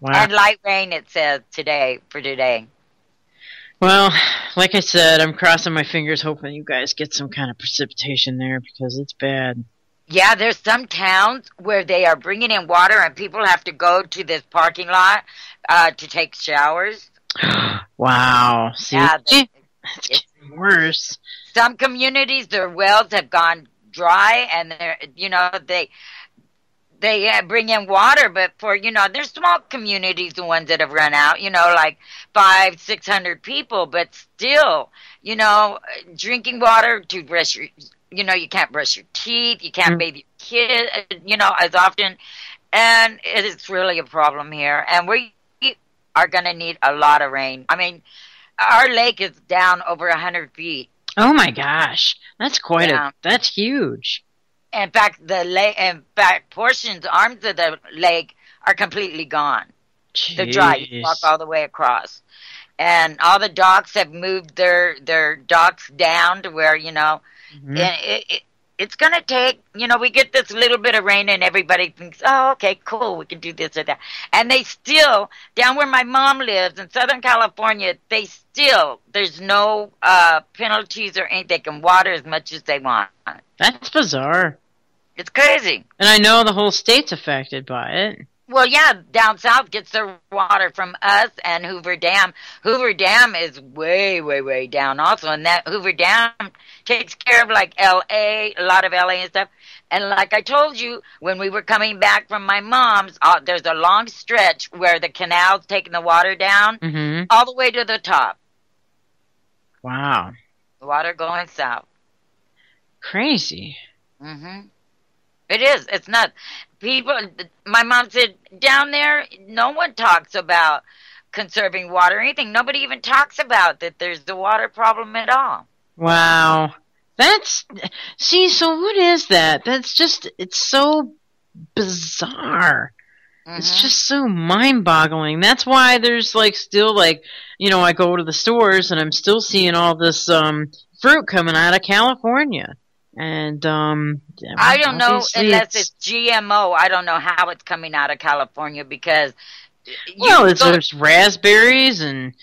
Wow. And light rain, it says for today. Well, like I said, I'm crossing my fingers, hoping you guys get some kind of precipitation there because it's bad. Yeah, there's some towns where they are bringing in water and people have to go to this parking lot to take showers. Wow. See? Yeah, it's getting worse. Some communities, their wells have gone dry and they bring in water, but for, there's small communities, the ones that have run out, like 500-600 people, but still, drinking water to brush your... you can't brush your teeth, you can't bathe your kid, as often. And it is really a problem here. And we are going to need a lot of rain. I mean, our lake is down over 100 feet. Oh my gosh. That's that's huge. In fact, portions, arms of the lake are completely gone. Jeez. They're dry. You can walk all the way across. And all the docks have moved their docks down to where, it's going to take, we get this little bit of rain and everybody thinks, oh, okay, cool, we can do this or that. And they still, down where my mom lives in Southern California, there's no penalties or anything. They can water as much as they want. That's bizarre. It's crazy. And I know the whole state's affected by it. Well, yeah, down south gets their water from us and Hoover Dam. Hoover Dam is way, way, way down also. And that Hoover Dam takes care of like L.A., a lot of L.A. and stuff. And like I told you, when we were coming back from my mom's, there's a long stretch where the canal's taking the water down all the way to the top. Wow. The water going south. Crazy. Mm-hmm. It is. It's nuts. My mom said, down there, no one talks about conserving water or anything. Nobody even talks about that there's the water problem at all. Wow. So what is that? It's so bizarre. It's just so mind-boggling. That's why there's still I go to the stores and I'm still seeing all this fruit coming out of California. And I don't know unless it's GMO. I don't know how it's coming out of California because there's raspberries and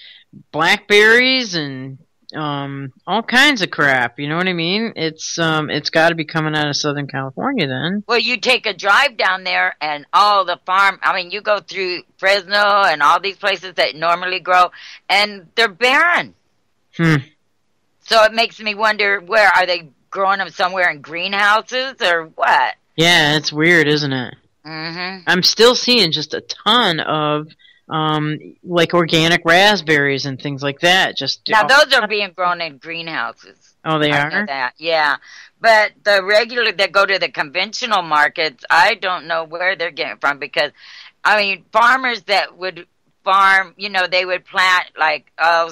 blackberries and all kinds of crap. You know what I mean? It's got to be coming out of Southern California then. Well, you take a drive down there and all the farm. I mean, you go through Fresno and all these places that normally grow, and they're barren. So it makes me wonder, where are they growing them, somewhere in greenhouses or what? Yeah, it's weird, isn't it? I'm still seeing just a ton of organic raspberries and things like that. Now those are being grown in greenhouses. Oh, they are? I know that, yeah. But the regular that go to the conventional markets, I don't know where they're getting from because, farmers that would farm, they would plant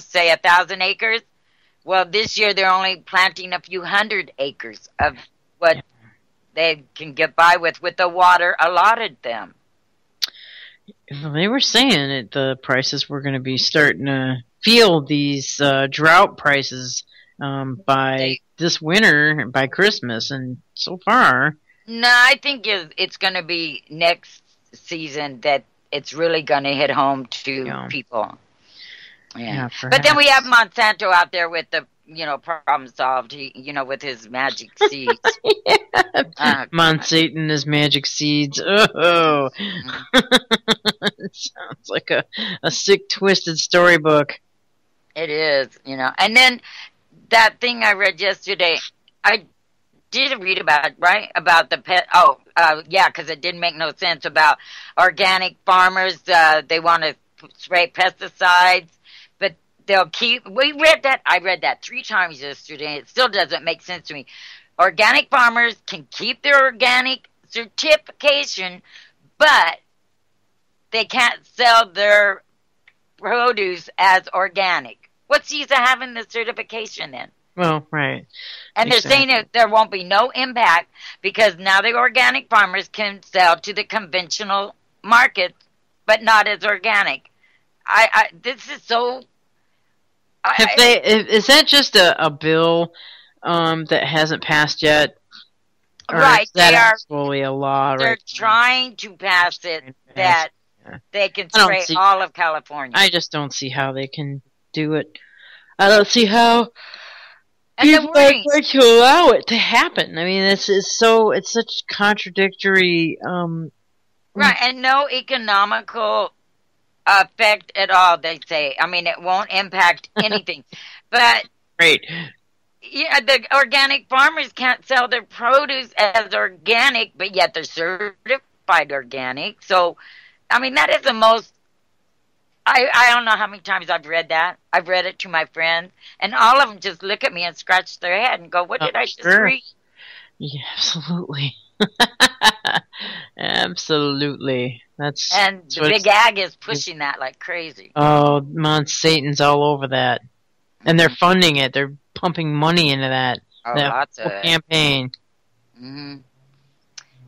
say 1,000 acres. Well, this year they're only planting a few hundred acres of what they can get by with the water allotted them. Well, they were saying that the prices were going to be starting to feel these drought prices by this winter, by Christmas, and so far. No, I think it's going to be next season that it's really going to hit home to people. Yeah, but then we have Monsanto out there with the, problem solved, with his magic seeds. Monsanto and his magic seeds. Oh. It sounds like a sick, twisted storybook. It is, And then that thing I read yesterday, I did read about, right? About the pet. Oh, yeah, because it didn't make no sense about organic farmers. They want to spray pesticides. We read that. I read that 3 times yesterday. It still doesn't make sense to me. Organic farmers can keep their organic certification, but they can't sell their produce as organic. What's the use of having the certification then? Well, right. And they're saying that there won't be no impact because now the organic farmers can sell to the conventional market, but not as organic. This is so... Is that just a bill that hasn't passed yet? Or right, is that actually a law? They're trying to pass it that they can spray all of California. I just don't see how they can do it. I don't see how and people are going to allow it to happen. I mean, it's such contradictory. Right, and no economical effect at all, they say. I mean, it won't impact anything. But right. Yeah, the organic farmers can't sell their produce as organic, but yet they're certified organic. So, I mean, that is the most... I don't know how many times I've read that. I've read it to my friends, and all of them just look at me and scratch their head and go, what did I just read? Yeah, absolutely. Absolutely. And the big ag is pushing that like crazy. Oh, Monsanto's all over that. And they're funding it. They're pumping money into that. Oh, lots of campaign. Mm-hmm.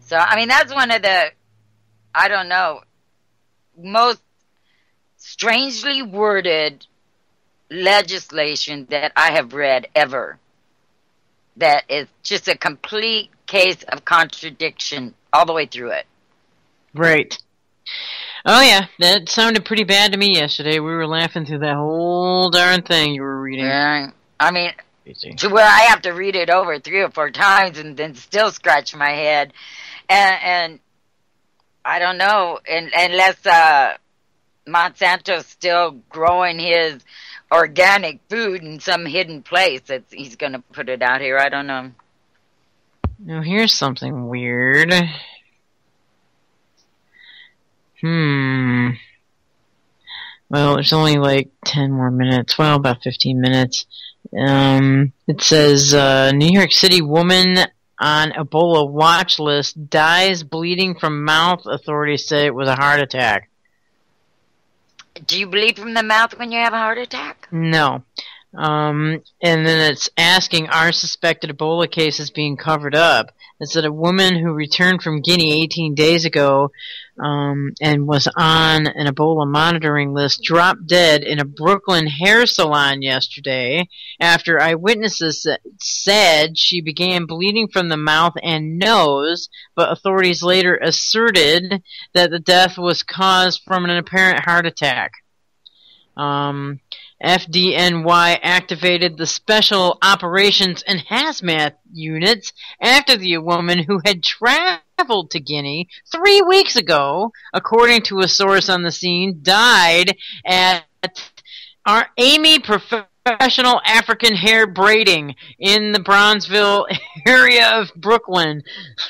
So, I mean, that's one of the, I don't know, most strangely worded legislation that I have read ever. that is just a complete case of contradiction all the way through it. Right. Oh, yeah, that sounded pretty bad to me yesterday. We were laughing through that whole darn thing you were reading. Yeah, I mean, to where I have to read it over 3 or 4 times and then still scratch my head. And I don't know, unless Monsanto's still growing his organic food in some hidden place that he's going to put it out here. I don't know. Now, here's something weird. Well, there's only like 10 more minutes. Well, about 15 minutes. It says, New York City woman on Ebola watch list dies bleeding from mouth. Authorities say it was a heart attack. Do you bleed from the mouth when you have a heart attack? No. And then it's asking, are suspected Ebola cases being covered up? It said a woman who returned from Guinea 18 days ago and was on an Ebola monitoring list dropped dead in a Brooklyn hair salon yesterday after eyewitnesses said she began bleeding from the mouth and nose, but authorities later asserted that the death was caused from an apparent heart attack. FDNY activated the Special Operations and Hazmat units after the woman who had traveled to Guinea 3 weeks ago, according to a source on the scene, died at our Amy Professional African Hair Braiding in the Bronzeville area of Brooklyn,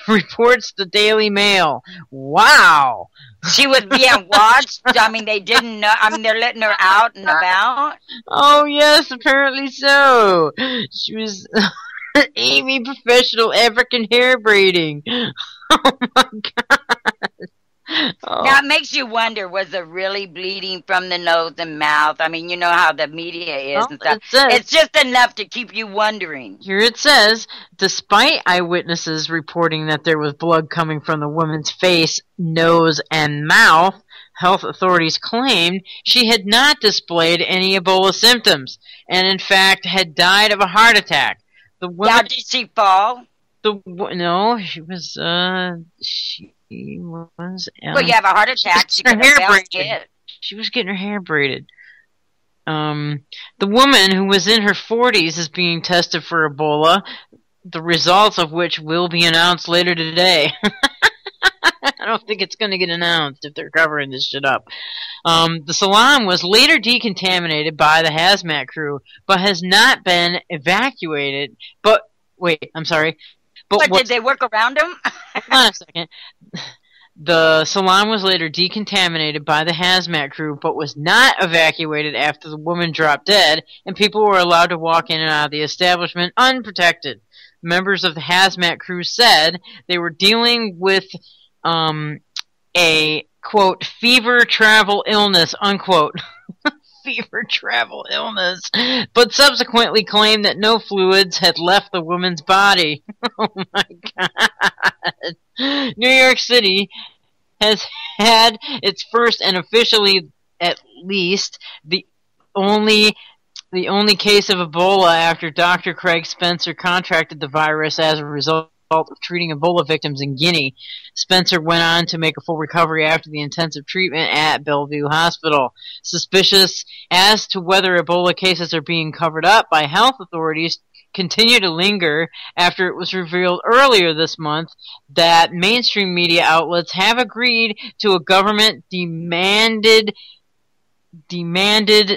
reports the Daily Mail. Wow. She was being watched? I mean, they didn't know. I mean, they're letting her out and about? Oh, yes, apparently so. She was Amy Professional African Hair Braiding. Oh, my God. Oh. Now, it makes you wonder, was it really bleeding from the nose and mouth? I mean, you know how the media is and stuff. It's just enough to keep you wondering. Here it says, despite eyewitnesses reporting that there was blood coming from the woman's face, nose, and mouth, health authorities claimed she had not displayed any Ebola symptoms and, in fact, had died of a heart attack. The woman, now, did she fall? No, she was, well, you have a heart attack. She could have fell dead. She was getting her hair braided. The woman, who was in her 40s, is being tested for Ebola, the results of which will be announced later today. I don't think it's going to get announced if they're covering this shit up. The salon was later decontaminated by the hazmat crew, but has not been evacuated. But, wait, I'm sorry. But did they work around them? Hold on a second. The salon was later decontaminated by the hazmat crew, but was not evacuated after the woman dropped dead, and people were allowed to walk in and out of the establishment unprotected. Members of the hazmat crew said they were dealing with a, quote, fever travel illness, unquote. Fever travel illness, but subsequently claimed that no fluids had left the woman's body. Oh my God. New York City has had its first and officially, at least, the only case of Ebola after Dr. Craig Spencer contracted the virus as a result of treating Ebola victims in Guinea. Spencer went on to make a full recovery after the intensive treatment at Bellevue Hospital. Suspicious as to whether Ebola cases are being covered up by health authorities continue to linger after it was revealed earlier this month that mainstream media outlets have agreed to a government demanded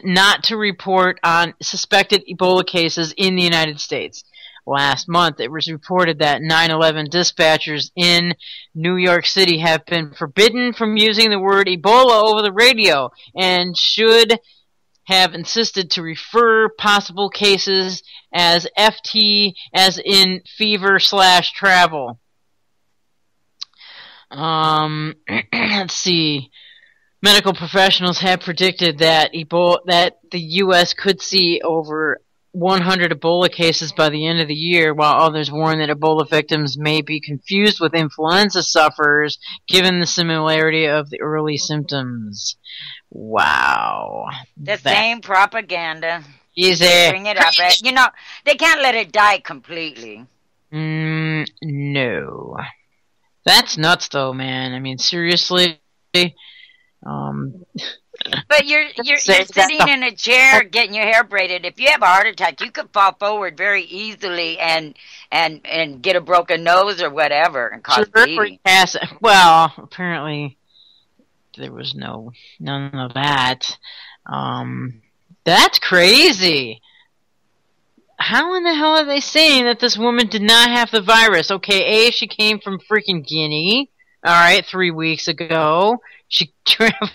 not to report on suspected Ebola cases in the United States. Last month, it was reported that 9/11 dispatchers in New York City have been forbidden from using the word Ebola over the radio and should have insisted to refer possible cases as FT, as in fever/travel. Let's see. Medical professionals have predicted that the U.S. could see over 100 Ebola cases by the end of the year, while others warn that Ebola victims may be confused with influenza sufferers given the similarity of the early symptoms. Wow. The same propaganda. Easy. Bring it up. You know, they can't let it die completely. No. That's nuts, though, man. I mean, seriously. But you're sitting in a chair getting your hair braided. If you have a heart attack, you could fall forward very easily and get a broken nose or whatever and cause bleeding. Well, apparently there was none of that. That's crazy. How in the hell are they saying that this woman did not have the virus? Okay, she came from freaking Guinea. All right, 3 weeks ago. She traveled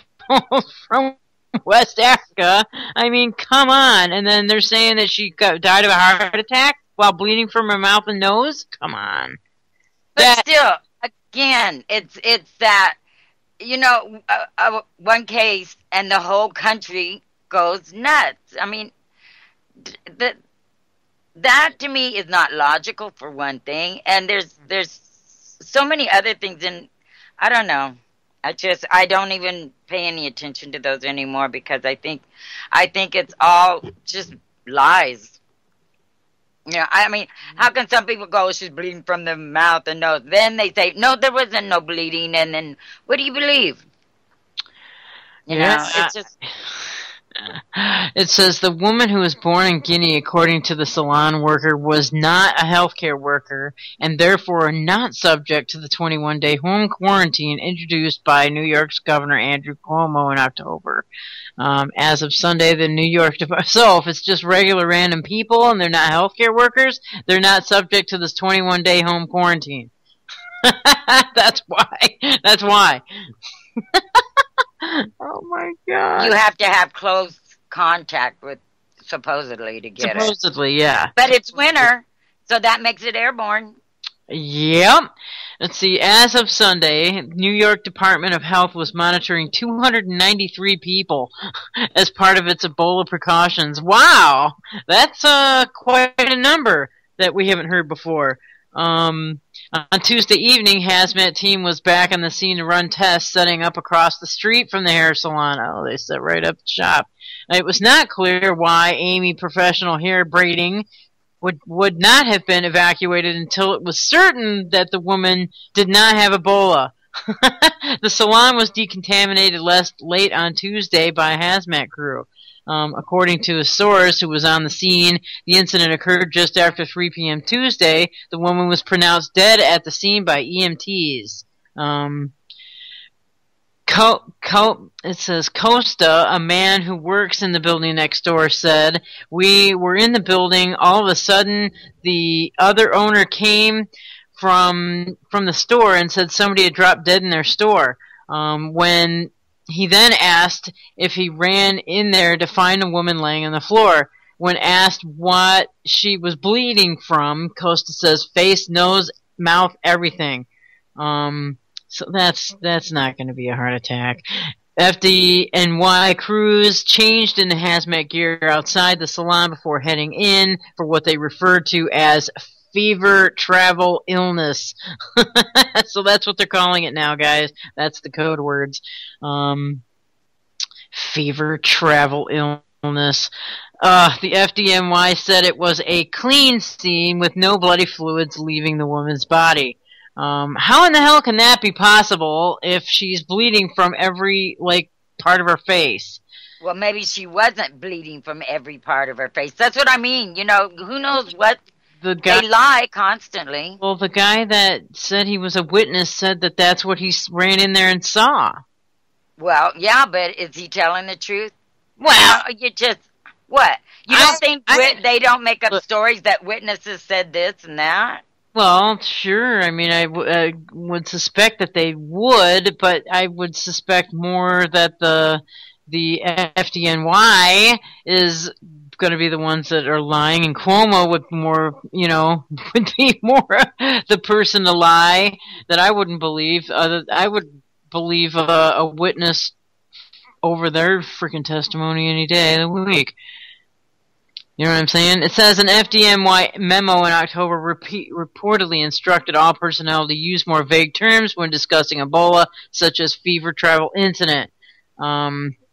from West Africa. I mean, come on. And then they're saying that she died of a heart attack while bleeding from her mouth and nose? Come on. But still, again, it's that, you know, one case and the whole country goes nuts. I mean, that to me is not logical, for one thing, and there's so many other things, and I don't know. I don't even pay any attention to those anymore because I think it's all just lies. You know, I mean, how can some people go, she's bleeding from the mouth and nose? Then they say, no, there wasn't no bleeding, and then what do you believe? You know, it's just... It says the woman who was born in Guinea, according to the salon worker, was not a healthcare worker and therefore not subject to the 21-day home quarantine introduced by New York's Governor Andrew Cuomo in October. As of Sunday, the New York... So if it's just regular random people and they're not healthcare workers, they're not subject to this 21-day home quarantine. That's why. That's why. Oh my God! You have to have close contact with, supposedly, to get it. Supposedly, yeah. But it's winter, so that makes it airborne. Yep. Let's see. As of Sunday, New York Department of Health was monitoring 293 people as part of its Ebola precautions. Wow, that's quite a number that we haven't heard before. On Tuesday evening, hazmat team was back on the scene to run tests, setting up across the street from the hair salon. Oh, they set right up the shop. It was not clear why Amy Professional Hair Braiding would not have been evacuated until it was certain that the woman did not have Ebola. The salon was decontaminated late on Tuesday by a hazmat crew. According to a source who was on the scene, the incident occurred just after 3 p.m. Tuesday. The woman was pronounced dead at the scene by EMTs. It says Costa, a man who works in the building next door, said, "We were in the building. All of a sudden, the other owner came from the store and said somebody had dropped dead in their store. When he then asked if he ran in there to find a woman laying on the floor. When asked what she was bleeding from, Costa says face, nose, mouth, everything. So that's not going to be a heart attack. FDNY crews changed into hazmat gear outside the salon before heading in for what they referred to as fever, travel, illness. So that's what they're calling it now, guys. That's the code words. Fever, travel, illness. The FDNY said it was a clean scene with no bloody fluids leaving the woman's body. How in the hell can that be possible if she's bleeding from every, part of her face? Well, maybe she wasn't bleeding from every part of her face. That's what I mean. You know, who knows what... They lie constantly. Well, the guy that said he was a witness said that that's what he ran in there and saw. Well, yeah, but is he telling the truth? Well, you just... What? You don't think they don't make up stories that witnesses said this and that? Well, sure. I mean, I would suspect that they would, but I would suspect more that the FDNY is going to be the ones that are lying, and Cuomo would be more the person to lie that I wouldn't believe. I would believe a witness over their freaking testimony any day of the week. You know what I'm saying? It says an FDNY memo in October reportedly instructed all personnel to use more vague terms when discussing Ebola, such as fever, travel, incident.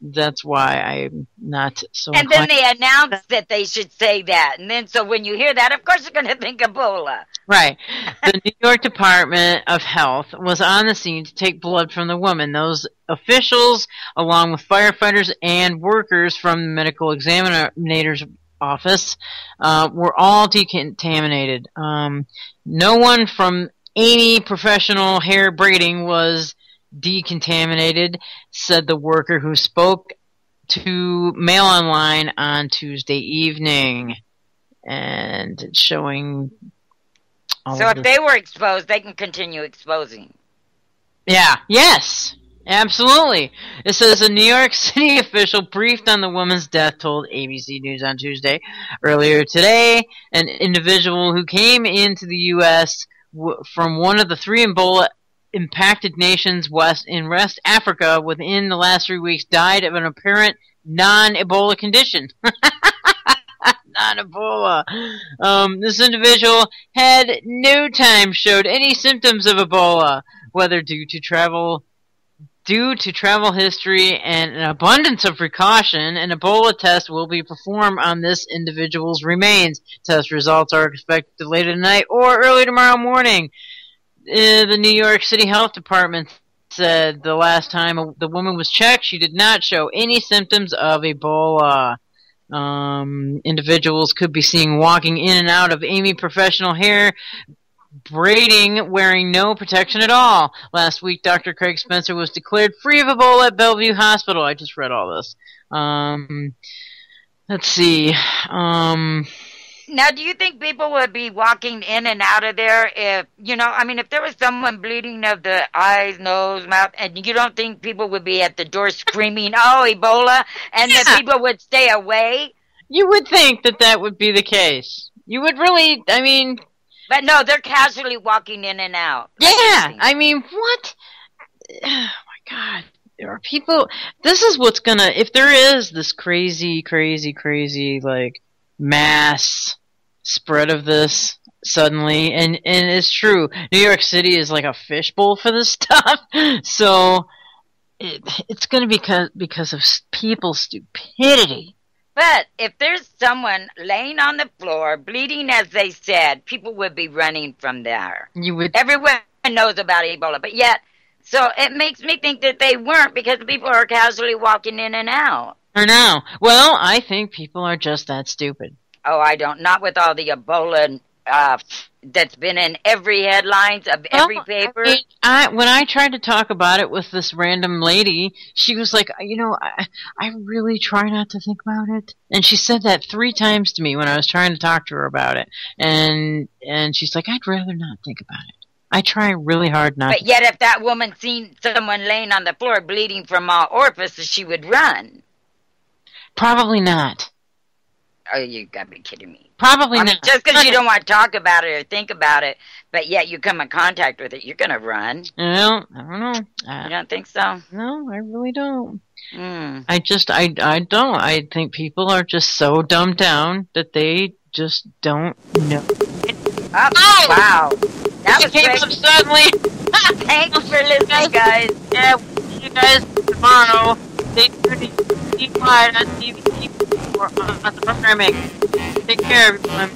that's why I'm not so. And then they announced that they should say that, and then so when you hear that, of course you're going to think Ebola. Right. The New York Department of Health was on the scene to take blood from the woman. Those officials, along with firefighters and workers from the medical examiner's office, were all decontaminated. No one from any professional hair braiding was decontaminated, said the worker who spoke to Mail Online on Tuesday evening. And it's showing... So if they were exposed, they can continue exposing. Yeah, yes, absolutely. It says a New York City official briefed on the woman's death told ABC News on Tuesday. Earlier today, an individual who came into the U.S. From one of the 3 Ebola-impacted nations West Africa within the last 3 weeks died of an apparent non-Ebola condition. Non-Ebola. This individual had no time showed any symptoms of Ebola, whether due to travel history and an abundance of precaution. An Ebola test will be performed on this individual's remains. Test results are expected later tonight or early tomorrow morning. The New York City Health Department said the last time the woman was checked, she did not show any symptoms of Ebola. Individuals could be seen walking in and out of Amy professional hair braiding, wearing no protection at all. Last week, Dr. Craig Spencer was declared free of Ebola at Bellevue Hospital. I just read all this. Let's see. Now, do you think people would be walking in and out of there if, if there was someone bleeding of the eyes, nose, mouth, and you don't think people would be at the door screaming, oh, Ebola, and that people would stay away? You would think that would be the case. You would really, But no, they're casually walking in and out. Yeah, what? Oh, my God. There are people, this is what's gonna, if there is this crazy, mass spread of this suddenly, and it's true, New York City is like a fishbowl for this stuff, so it's going to be because of people's stupidity. But if there's someone laying on the floor, bleeding as they said, people would be running from there. Everyone knows about Ebola, but yet, so it makes me think that they weren't because people are casually walking in and out. Or no. Well, I think people are just that stupid. Oh, I don't. Not with all the Ebola that's been in every headlines of every paper. When I tried to talk about it with this random lady, she was like, I really try not to think about it. And she said that 3 times to me when I was trying to talk to her about it. And she's like, I'd rather not think about it. I try really hard not to. But yet if that woman seen someone laying on the floor bleeding from all orifices, she would run. Probably not. Oh, you gotta be kidding me. Probably not. Just because you don't want to talk about it or think about it, but yet you come in contact with it, you're gonna run. Well, I don't know. You don't think so? No, I really don't. Mm. I don't. I think people are just so dumbed down that they just don't know. Oh, wow. That was came great. up suddenly. Thanks for listening, guys. Yeah, we'll see you guys tomorrow. Stay tuned to Keep Quiet on TV for on the programming. Take care, everyone.